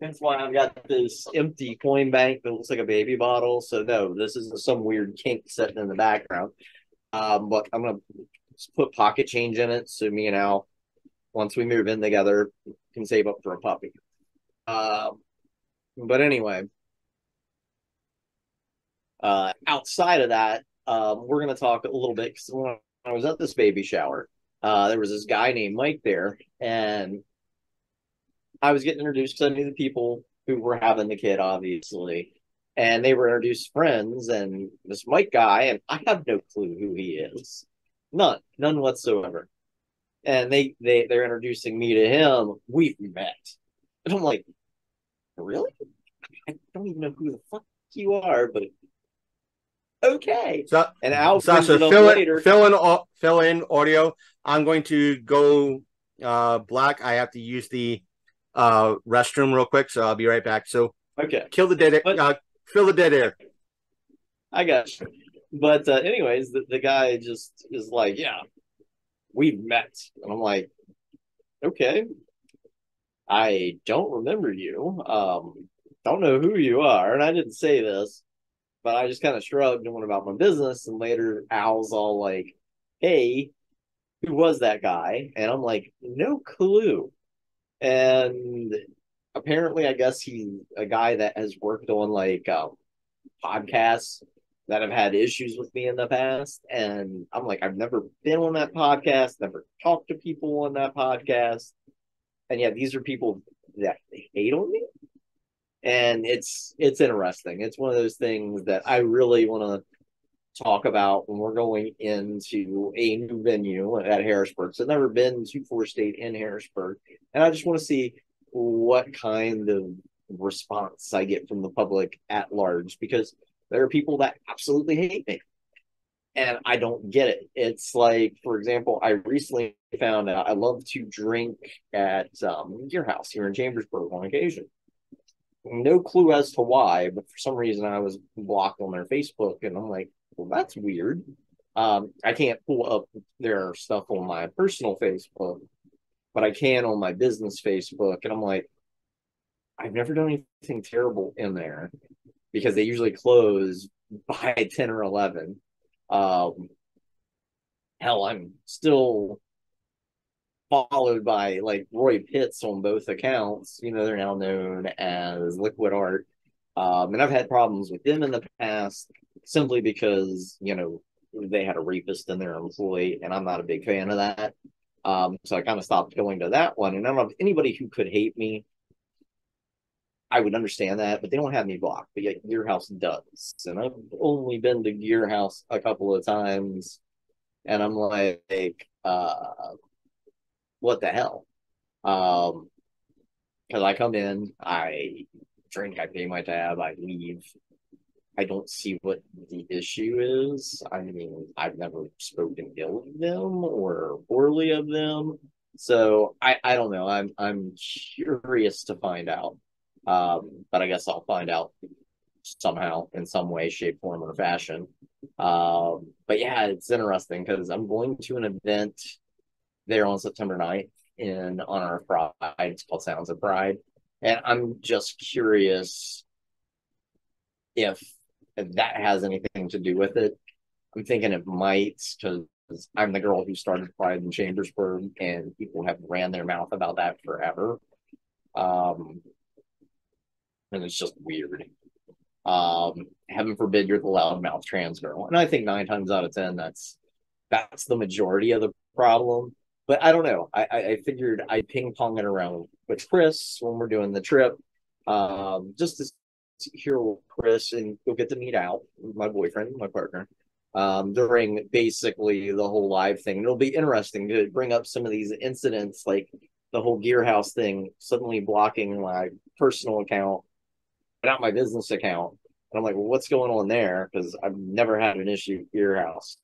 That's why I've got this empty coin bank that looks like a baby bottle. So no, this isn't some weird kink sitting in the background. But I'm going to put pocket change in it so me and Al, once we move in together, can save up for a puppy. But anyway, outside of that, we're going to talk a little bit because when I was at this baby shower, there was this guy named Mike there, and I was getting introduced to the people who were having the kid, obviously, and they were introduced friends, and this Mike guy, and I have no clue who he is, none whatsoever. And they're introducing me to him. We've met, and I'm like, really? I don't even know who the fuck you are, but okay. So, and Al Sasha, fill in audio. I'm going to go black. I have to use the restroom real quick, so I'll be right back. So okay, kill the dead air. Fill the dead air. I got you. But anyways, the guy just is like, yeah, we met. And I'm like, okay. I don't remember you. Don't know who you are. And I didn't say this, but I just kind of shrugged and went about my business. And later Al's all like, hey, who was that guy? And I'm like, no clue. And apparently, I guess he's a guy that has worked on like podcasts that have had issues with me in the past. And I'm like, I've never been on that podcast, never talked to people on that podcast. And yeah, these are people that hate on me. And it's interesting. It's one of those things that I really want to talk about when we're going into a new venue at Harrisburg. So I've never been to 4-state in Harrisburg. And I just want to see what kind of response I get from the public at large, because there are people that absolutely hate me. And I don't get it. It's like, for example, I recently found out I love to drink at your house here in Chambersburg on occasion. No clue as to why, but for some reason I was blocked on their Facebook, and I'm like, well, that's weird. I can't pull up their stuff on my personal Facebook, but I can on my business Facebook, and I'm like, I've never done anything terrible in there because they usually close by 10 or 11. Hell, I'm still followed by like Roy Pitts on both accounts. You know, they're now known as Liquid Art. And I've had problems with them in the past simply because, you know, they had a rapist in their employee, and I'm not a big fan of that. So I kind of stopped going to that one. And I don't know if anybody who could hate me, I would understand that, but they don't have me blocked. But yet Gear House does. And I've only been to Gear House a couple of times, and I'm like, what the hell? Because I come in, I drink, I pay my tab, I leave. I don't see what the issue is. I mean, I've never spoken ill of them or poorly of them. So I don't know. I'm curious to find out. But I guess I'll find out somehow in some way, shape, form, or fashion. But yeah, it's interesting because I'm going to an event there on September 9th in honor of Pride. It's called Sounds of Pride. And I'm just curious if that has anything to do with it. I'm thinking it might, because I'm the girl who started Pride in Chambersburg, and people have ran their mouth about that forever. And it's just weird. Heaven forbid you're the loudmouth trans girl. And I think 9 times out of 10, that's the majority of the problem. But I don't know. I figured I'd ping pong it around with Chris when we're doing the trip, just to hear Chris, and you'll get to meet out my boyfriend, my partner, during basically the whole live thing. It'll be interesting to bring up some of these incidents, like the whole Gear House thing, suddenly blocking my personal account, but not my business account. And I'm like, well, what's going on there? Because I've never had an issue with Gear House.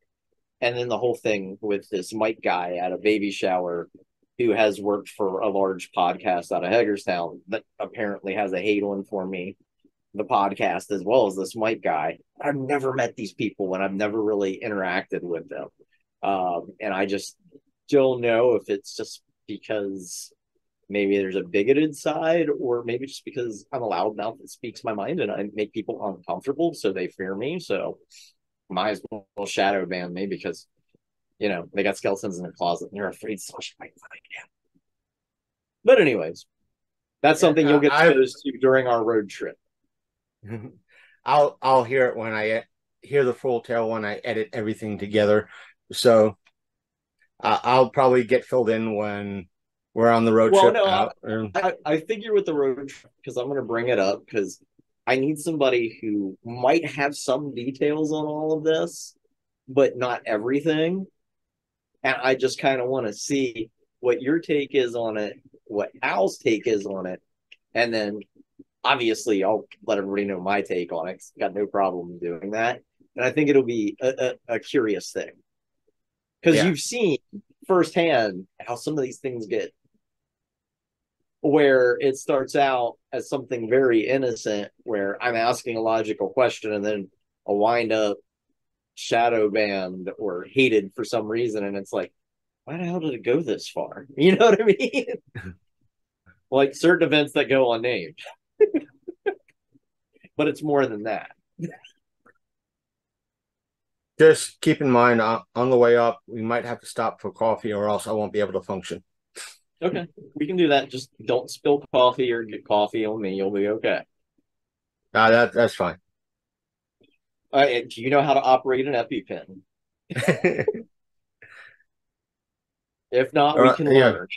And then the whole thing with this Mike guy at a baby shower who has worked for a large podcast out of Hagerstown that apparently has a hate on for me, the podcast, as well as this Mike guy. I've never met these people and I've never really interacted with them. And I just don't know if it's just because maybe there's a bigoted side, or maybe just because I'm a loudmouth that speaks my mind and I make people uncomfortable, so they fear me. So might as well shadow ban me because, you know, they got skeletons in their closet and they're afraid Sasha might find them. But anyways, that's something you'll get exposed to during our road trip. I'll hear it when I hear the full tale when I edit everything together. So I'll probably get filled in when we're on the road trip. No, I figure with the road trip, because I'm going to bring it up, because I need somebody who might have some details on all of this, but not everything. And I just kind of want to see what your take is on it, what Al's take is on it. And then obviously I'll let everybody know my take on it. Got no problem doing that. And I think it'll be a curious thing. Because you've seen firsthand how some of these things get, where it starts out as something very innocent, where I'm asking a logical question and then I'll wind up shadow banned or hated for some reason. And it's like, why the hell did it go this far? You know what I mean? Like certain events that go unnamed. But it's more than that. Just keep in mind, on the way up, we might have to stop for coffee or else I won't be able to function. Okay, we can do that. Just don't spill coffee or get coffee on me. You'll be okay. That's fine. Do you know how to operate an EpiPen? If not, we can learn.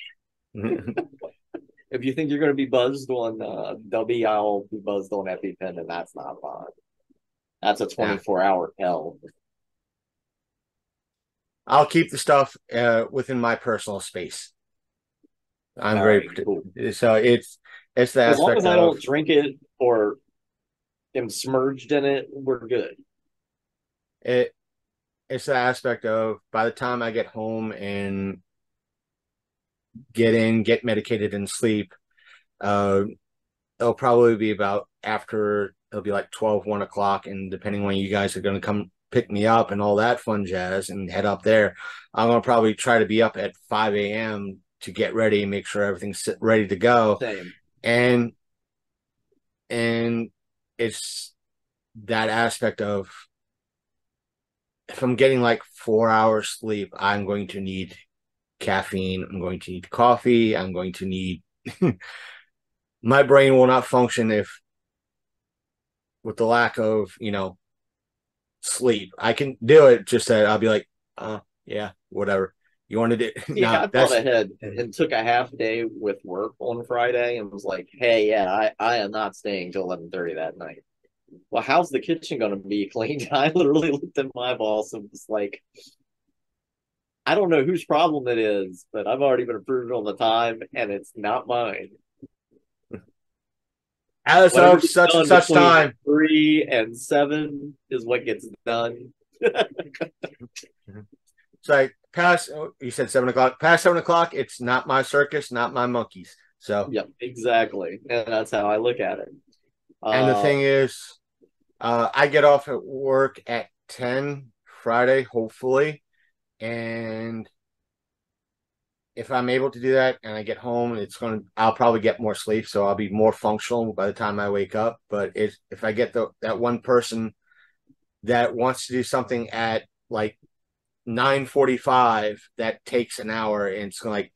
If you think you're going to be buzzed on W, I'll be buzzed on EpiPen, and that's not fun. That's a 24-hour hell. I'll keep the stuff within my personal space. I'm very cool. So it's the as aspect long as I don't drink it or am submerged in it, we're good. It's the aspect of by the time I get home and get medicated and sleep, it'll probably be about after, it'll be like 12, 1 o'clock, and depending when you guys are going to come pick me up and all that fun jazz and head up there, I'm going to probably try to be up at 5 a.m. to get ready and make sure everything's ready to go. Same. And it's that aspect of, if I'm getting like 4 hours sleep, I'm going to need caffeine. I'm going to need coffee. I'm going to need my brain will not function if with the lack of, sleep. I can do it, just that I'll be like, yeah, whatever. You want to do? Yeah, I thought ahead and took a half day with work on Friday and was like, hey, yeah, I am not staying till 11:30 that night. Well, how's the kitchen going to be cleaned? I literally looked at my boss and was like, I don't know whose problem it is, but I've already been approved on the time, and it's not mine. As of such and such time, 3 and 7 is what gets done. It's like past. You said 7 o'clock. Past 7 o'clock, it's not my circus, not my monkeys. So yep, exactly, and that's how I look at it. And the thing is, I get off at work at 10 Friday, hopefully, and if I'm able to do that and I get home, I'll probably get more sleep, so I'll be more functional by the time I wake up. But if I get that one person that wants to do something at like 9:45 that takes an hour, and it's like,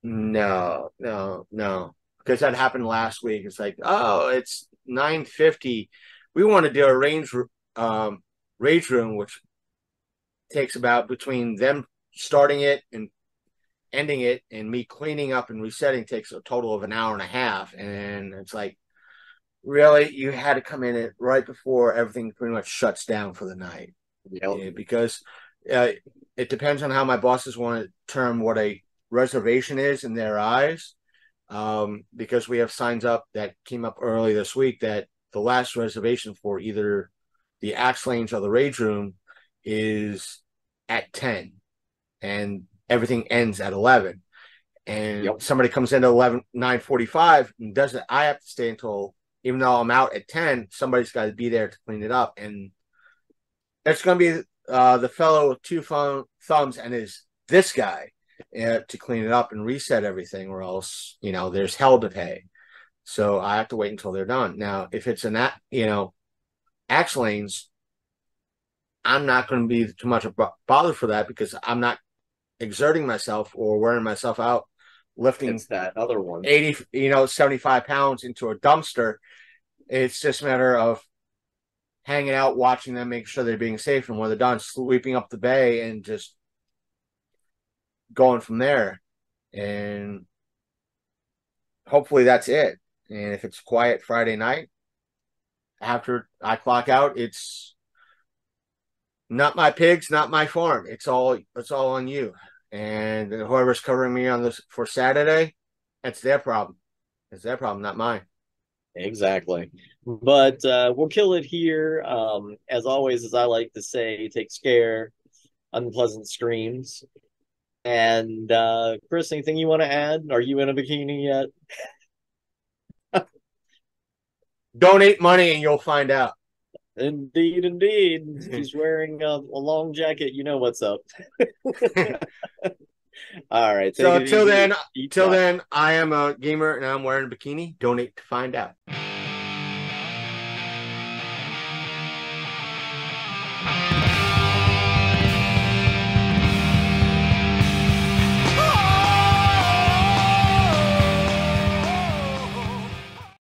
no, because that happened last week. It's like, oh, it's 9:50. We want to do a rage room, which takes about between them starting it and ending it and me cleaning up and resetting takes a total of an hour and a half. And it's like, really, you had to come in it right before everything pretty much shuts down for the night. Yep. Because it depends on how my bosses want to term what a reservation is in their eyes. Because we have signs up that came up early this week that the last reservation for either the Axe Lanes or the Rage Room is at 10 and everything ends at 11. And somebody comes in at 9:45 and does it. I have to stay until, even though I'm out at 10, somebody's got to be there to clean it up. And it's going to be the fellow with two thumbs and is this guy to clean it up and reset everything, or else, there's hell to pay. So I have to wait until they're done. Now, if it's Axe Lanes, I'm not going to be too much of a bother for that because I'm not exerting myself or wearing myself out lifting that other one 75 pounds into a dumpster. It's just a matter of hanging out, watching them, making sure they're being safe, and when they're done, sweeping up the bay and just going from there. And hopefully that's it. And if it's quiet Friday night after I clock out, it's not my pigs, not my farm. It's all on you. And whoever's covering me on this for Saturday, it's their problem. It's their problem, not mine. Exactly. But we'll kill it here. As always, as I like to say, take scare, unpleasant screams. And Chris, anything you want to add? Are you in a bikini yet? Donate money and you'll find out. Indeed, indeed. He's wearing a long jacket. You know what's up. All right. So till then, I am a gamer and I'm wearing a bikini. Donate to find out.